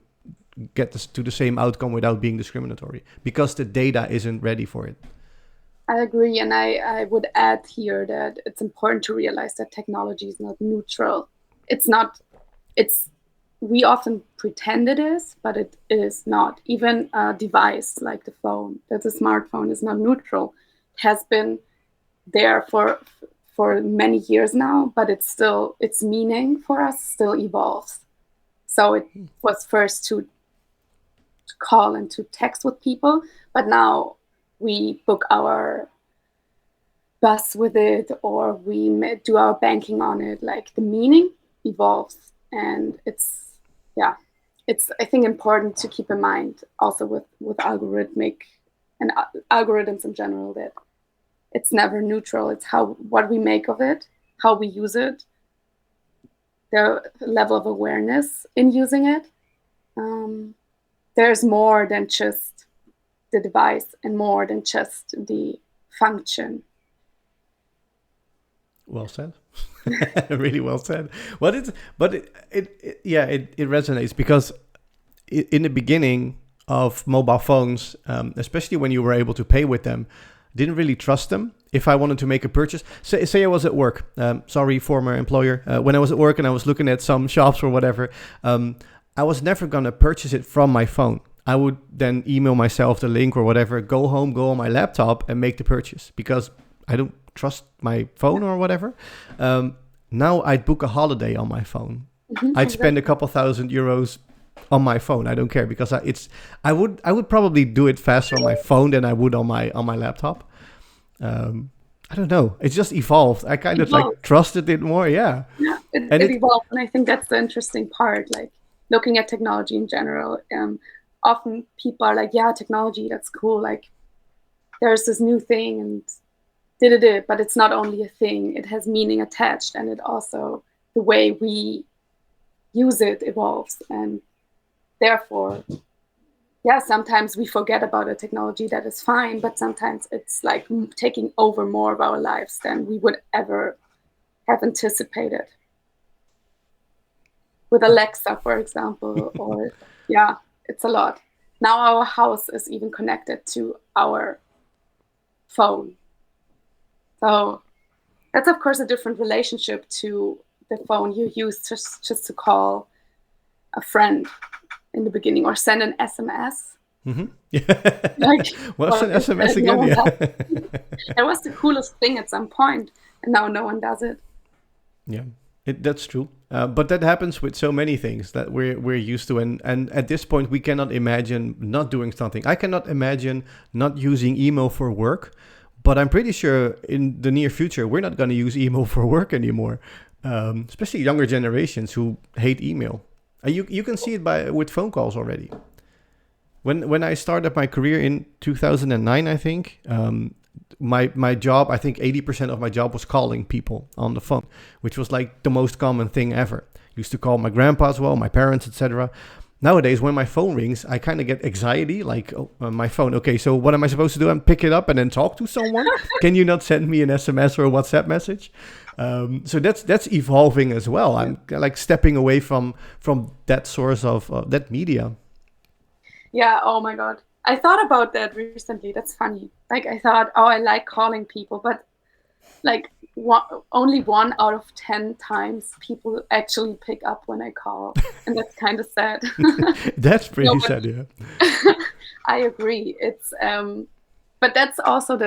get to the same outcome without being discriminatory, because the data isn't ready for it. I agree. And I would add here that it's important to realize that technology is not neutral. We often pretend it is, but it is not. Even a device like the phone, that's a smartphone, is not neutral. It has been there for many years now, but its meaning for us still evolves. So it was first to call and to text with people, but now we book our bus with it, or we do our banking on it. Like, the meaning evolves, and it's I think important to keep in mind also with algorithmic and algorithms in general, that it's never neutral. It's what we make of it, how we use it, the level of awareness in using it. There's more than just the device and more than just the function. Well said. Really well said. It resonates, because in the beginning of mobile phones, especially when you were able to pay with them, didn't really trust them. If I wanted to make a purchase, say I was at work, sorry, former employer, when I was at work and I was looking at some shops or whatever, I was never going to purchase it from my phone. I would then email myself the link or whatever, go home, go on my laptop and make the purchase, because I don't trust my phone or whatever. Now I'd book a holiday on my phone. I'd spend a couple €1,000 on my phone. I don't care, because I would probably do it faster on my phone than I would on my laptop. I don't know. It's just evolved. I kind of like trusted it more. Yeah. It evolved, and I think that's the interesting part. Like, looking at technology in general, often people are like, "Yeah, technology, that's cool. Like, there's this new thing, and but it's not only a thing. It has meaning attached, and it also, the way we use it evolves, and therefore, sometimes we forget about a technology that is fine, but sometimes it's like taking over more of our lives than we would ever have anticipated. With Alexa, for example, or it's a lot. Now our house is even connected to our phone. So that's, of course, a different relationship to the phone you use just to call a friend in the beginning, or send an SMS. Mm-hmm. Like, what's an SMS again? It was the coolest thing at some point, and now no one does it. Yeah, that's true. But that happens with so many things that we're used to, and at this point we cannot imagine not doing something. I cannot imagine not using email for work, but I'm pretty sure in the near future we're not going to use email for work anymore. Especially younger generations who hate email. You can see it with phone calls already. When I started my career in 2009, I think, my job, I think 80% of my job was calling people on the phone, which was like the most common thing ever. used to call my grandpa as well, my parents, etc. Nowadays, when my phone rings, I kind of get anxiety, like, my phone. Okay, so what am I supposed to do? And pick it up and then talk to someone? Can you not send me an SMS or a WhatsApp message? So that's evolving as well. I'm like stepping away from that source of that media. Yeah. Oh my God. I thought about that recently. That's funny. Like I thought, oh, I like calling people, but like only 1 out of 10 times people actually pick up when I call, and that's kind of sad. That's pretty sad, yeah. I agree. It's but that's also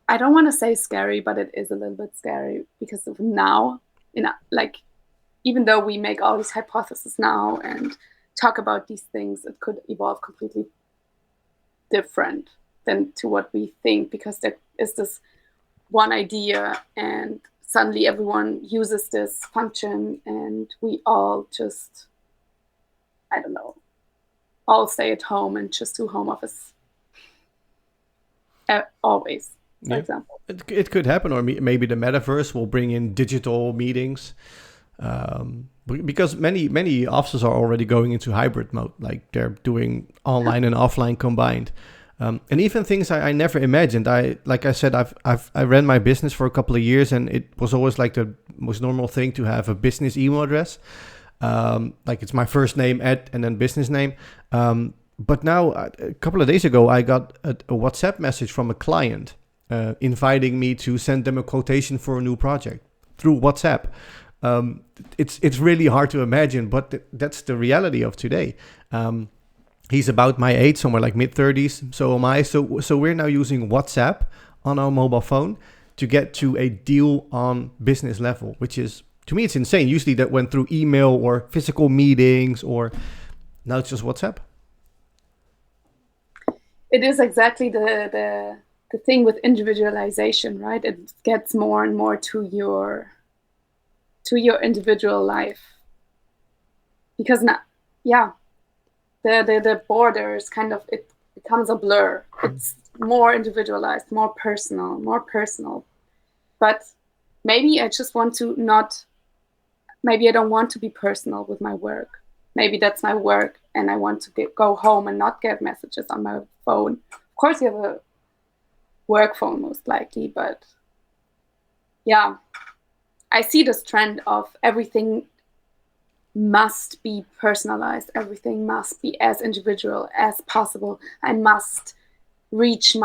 I don't want to say scary, but it is a little bit scary because of now, like, even though we make all these hypotheses now and talk about these things, it could evolve completely different than to what we think, because there is this one idea and suddenly everyone uses this function and we all just, I don't know, all stay at home and just do home office always, for example. It could happen, or maybe the metaverse will bring in digital meetings, because many offices are already going into hybrid mode, like they're doing online and offline combined. And even things I never imagined. Like I said, I ran my business for a couple of years, and it was always like the most normal thing to have a business email address. Like it's my first name and then business name. But now, a couple of days ago, I got a WhatsApp message from a client inviting me to send them a quotation for a new project through WhatsApp. It's really hard to imagine, but that's the reality of today. He's about my age, somewhere like mid-30s. So am I. So we're now using WhatsApp on our mobile phone to get to a deal on business level, which is, to me, it's insane. Usually that went through email or physical meetings, or now it's just WhatsApp. It is exactly the thing with individualization, right? It gets more and more to your individual life, because now, the borders kind of, it becomes a blur. It's more individualized, more personal. But maybe I just want to maybe I don't want to be personal with my work. Maybe that's my work, and I want to go home and not get messages on my phone. Of course, you have a work phone most likely, but yeah, I see this trend of everything must be personalized. Everything must be as individual as possible. I must reach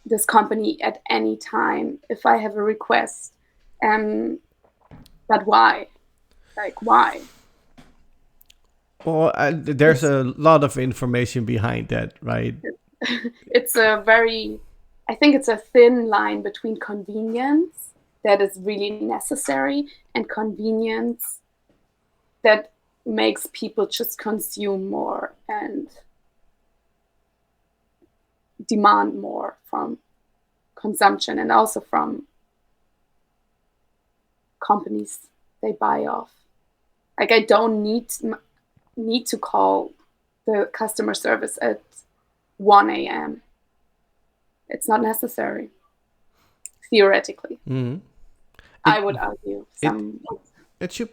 this company at any time if I have a request. But why? Like, why? Well, there's a lot of information behind that, right? I think it's a thin line between convenience that is really necessary and convenience that makes people just consume more and demand more from consumption, and also from companies they buy off. Like, I don't need to call the customer service at 1 a.m. It's not necessary, theoretically. Mm-hmm. I would argue It should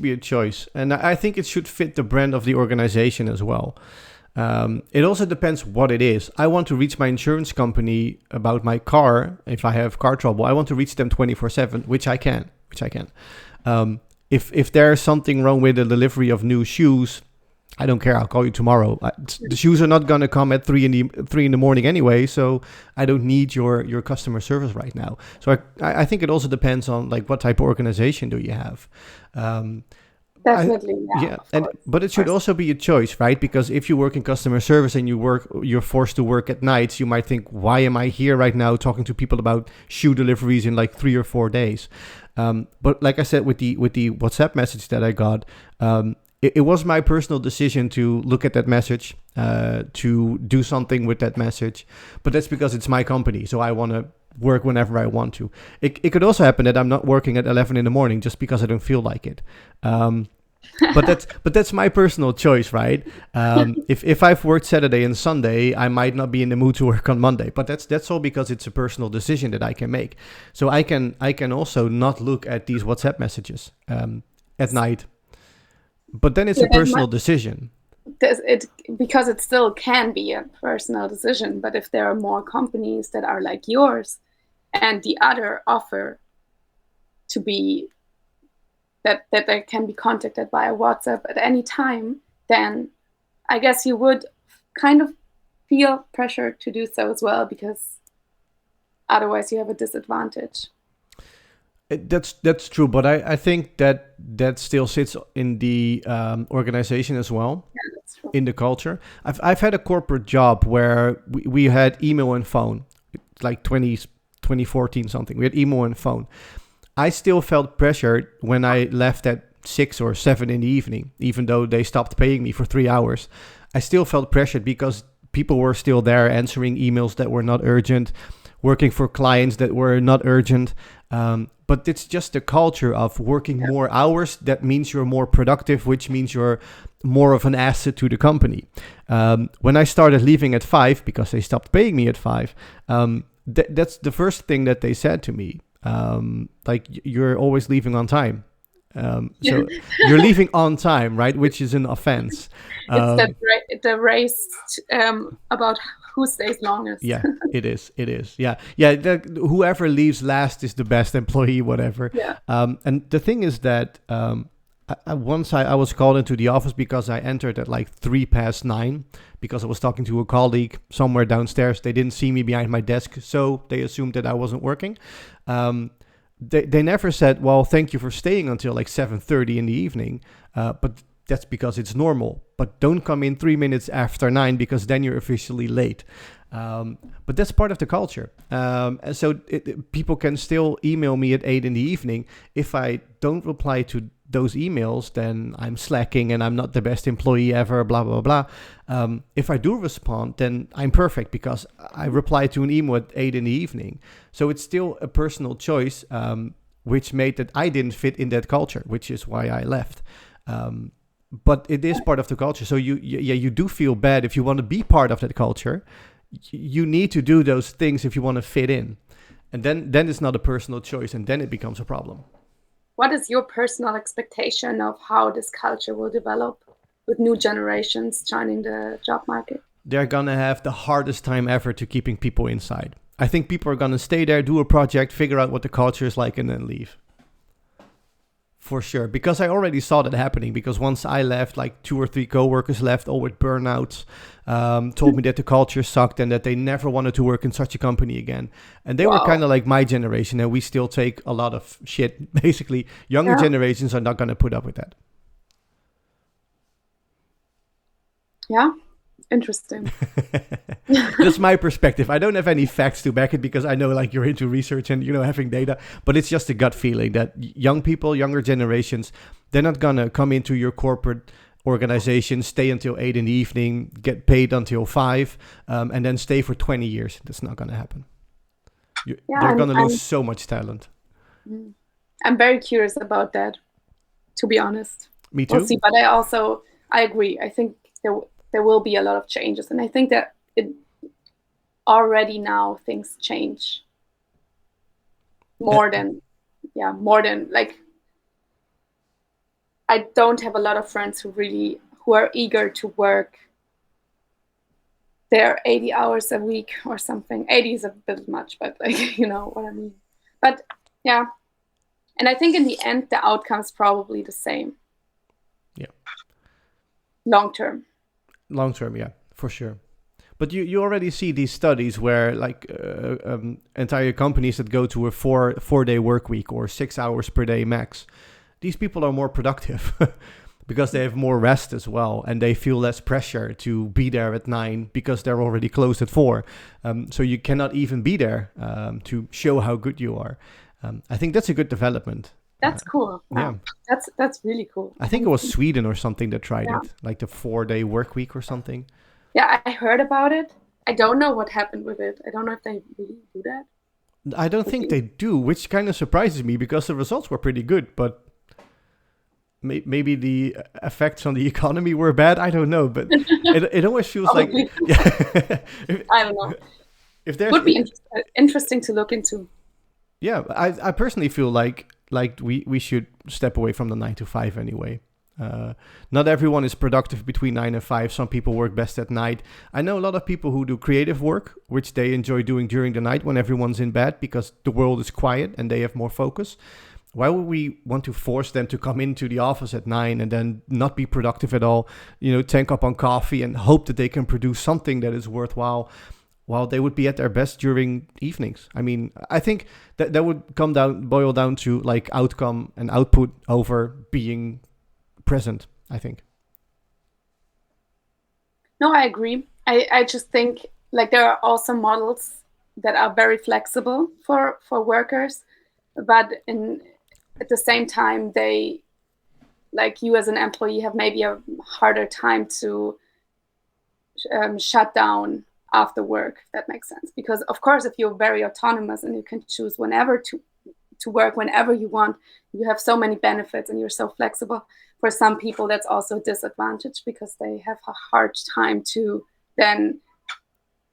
be a choice, and I think it should fit the brand of the organization as well. It also depends what it is. I want to reach my insurance company about my car. If I have car trouble, I want to reach them 24/7, which I can. If there's something wrong with the delivery of new shoes, I don't care. I'll call you tomorrow. The shoes are not gonna come at 3 in the morning anyway, so I don't need your customer service right now. So I think it also depends on like what type of organization do you have. Definitely, but it should also be a choice, right? Because if you work in customer service and you're forced to work at nights, you might think, why am I here right now talking to people about shoe deliveries in like 3 or 4 days? But like I said, with the WhatsApp message that I got, it was my personal decision to look at that message, to do something with that message. But that's because it's my company, so I want to work whenever I want to. It could also happen that I'm not working at 11 in the morning just because I don't feel like it. But that's my personal choice, right? If I've worked Saturday and Sunday, I might not be in the mood to work on Monday. But that's all because it's a personal decision that I can make. So I can also not look at these WhatsApp messages. at night. But then it's Yeah, a personal decision. because it still can be a personal decision. But if there are more companies that are like yours, and the other offer to be that they can be contacted via WhatsApp at any time, then I guess you would kind of feel pressure to do so as well, because otherwise you have a disadvantage. That's true, but I think that still sits in the organization as well, Yeah, that's true. in the culture. I've had a corporate job where we had email and phone. It's like 2014 something. We had email and phone. I still felt pressured when I left at 6 or 7 in the evening, even though they stopped paying me for 3 hours. I still felt pressured because people were still there answering emails that were not urgent, working for clients that were not urgent. But it's just the culture of working more hours. That means you're more productive, which means you're more of an asset to the company. When I started leaving at 5 because they stopped paying me at 5, that's the first thing that they said to me. Like, you're always leaving on time. So you're leaving on time, right? Which is an offense. It's the race about who stays longest. Yeah, it is. It is. Yeah. Yeah. Whoever leaves last is the best employee, whatever. Yeah. And the thing is that once I was called into the office because I entered at like 9:03 because I was talking to a colleague somewhere downstairs. They didn't see me behind my desk, so they assumed that I wasn't working. They never said, well, thank you for staying until like 7:30 in the evening. But that's because it's normal. But don't come in 3 minutes after 9 because then you're officially late. But that's part of the culture. And so people can still email me at 8 in the evening. If I don't reply to those emails, then I'm slacking and I'm not the best employee ever, blah, blah, blah. If I do respond, then I'm perfect because I reply to an email at 8 in the evening. So it's still a personal choice, which made that I didn't fit in that culture, which is why I left. But it is part of the culture. So you do feel bad if you want to be part of that culture. You need to do those things if you want to fit in. And then it's not a personal choice, and then it becomes a problem. What is your personal expectation of how this culture will develop with new generations joining the job market? They're going to have the hardest time ever to keeping people inside. I think people are going to stay there, do a project, figure out what the culture is like, and then leave. For sure. Because I already saw that happening. Because once I left, like 2 or 3 coworkers left, all with burnouts, told me that the culture sucked and that they never wanted to work in such a company again. And they were kind of like my generation, and we still take a lot of shit. Basically, younger generations are not going to put up with that. Yeah. Interesting. That's my perspective. I don't have any facts to back it because I know like you're into research and, having data, but it's just a gut feeling that young people, younger generations, they're not going to come into your corporate organization, stay until 8 in the evening, get paid until 5, and then stay for 20 years. That's not going to happen. They're going to lose so much talent. I'm very curious about that, to be honest. Me too. We'll see, but I agree. I think there will be a lot of changes. And I think that it already now things change more than like, I don't have a lot of friends who are eager to work their 80 hours a week or something. 80 is a bit much, but like, you know what I mean? But yeah. And I think in the end, the outcome's probably the same. Yeah. Long term, yeah, for sure. But you already see these studies where like entire companies that go to a 4-day work week or 6 hours per day max, these people are more productive because they have more rest as well, and they feel less pressure to be there at 9 because they're already closed at 4. So you cannot even be there to show how good you are. I think that's a good development. That's cool. Wow. Yeah, that's really cool. I think it was Sweden or something that tried it, like the 4-day work week or something. Yeah, I heard about it. I don't know what happened with it. I don't know if they really do that. I don't think they do, which kind of surprises me because the results were pretty good, but maybe the effects on the economy were bad. I don't know, but it always feels like... Yeah. I don't know. If there's, would be interesting to look into. Yeah, I personally feel like like we should step away from the 9 to 5 anyway. Not everyone is productive between 9 and 5. Some people work best at night. I know a lot of people who do creative work, which they enjoy doing during the night when everyone's in bed because the world is quiet and they have more focus. Why would we want to force them to come into the office at 9 and then not be productive at all, tank up on coffee and hope that they can produce something that is worthwhile while they would be at their best during evenings? I mean, I think that would boil down to like outcome and output over being present, I think. No, I agree. I just think like there are also models that are very flexible for workers, but at the same time, they, like you as an employee, have maybe a harder time to shut down after work, if that makes sense. Because of course, if you're very autonomous and you can choose whenever to work whenever you want, you have so many benefits and you're so flexible. For some people, that's also a disadvantage because they have a hard time to then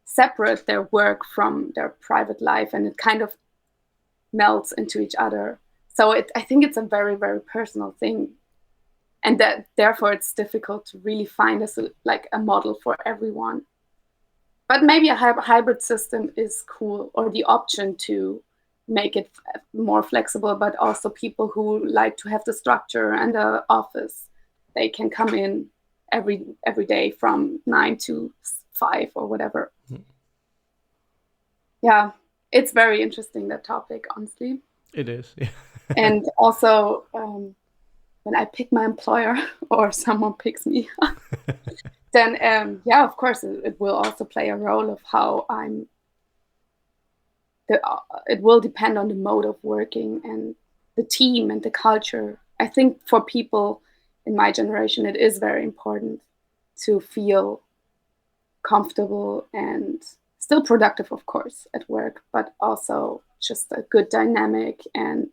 separate their work from their private life, and it kind of melts into each other. So I think it's a very, very personal thing, and that therefore it's difficult to really find a model for everyone. But maybe a hybrid system is cool, or the option to make it more flexible, but also people who like to have the structure and the office, they can come in every day from 9 to 5 or whatever. Yeah, it's very interesting, that topic, honestly. It is. Yeah. And also when I pick my employer or someone picks me, then of course it will also play a role of how it will depend on the mode of working and the team and the culture. I think for people in my generation, it is very important to feel comfortable and still productive, of course, at work, but also just a good dynamic and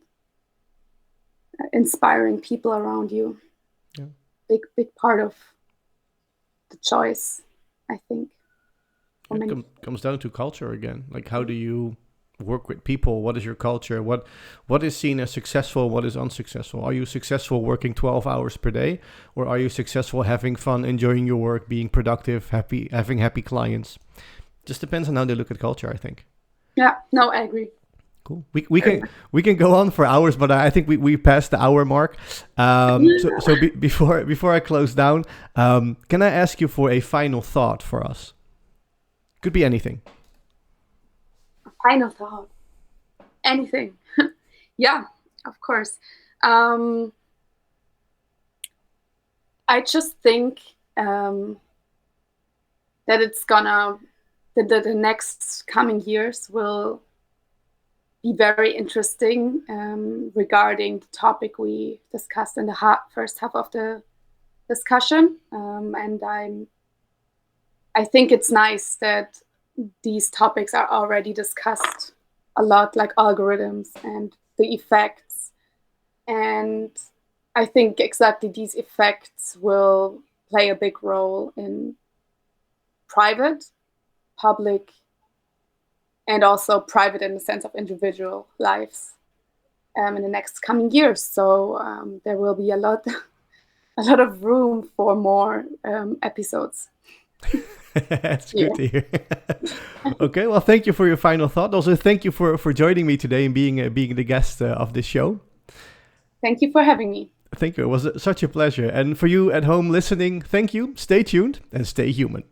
inspiring people around you. Yeah. Big part of the choice, I think. It comes down to culture again. Like, how do you work with people? What is your culture? What is seen as successful? What is unsuccessful? Are you successful working 12 hours per day? Or are you successful having fun, enjoying your work, being productive, happy, having happy clients? Just depends on how they look at culture, I think. Yeah, no, I agree. Cool. We can go on for hours, but I think we passed the hour mark. Before I close down, can I ask you for a final thought for us? Could be anything. A final thought. Anything. Yeah, of course. I just think that the next coming years will be very interesting regarding the topic we discussed in the first half of the discussion. And I think it's nice that these topics are already discussed a lot, like algorithms and the effects. And I think exactly these effects will play a big role in private, public, and also private in the sense of individual lives in the next coming years. So there will be a lot of room for more episodes. That's good to hear. Okay, well, thank you for your final thought. Also, thank you for joining me today and being the guest of this show. Thank you for having me. Thank you. It was such a pleasure. And for you at home listening, thank you. Stay tuned and stay human.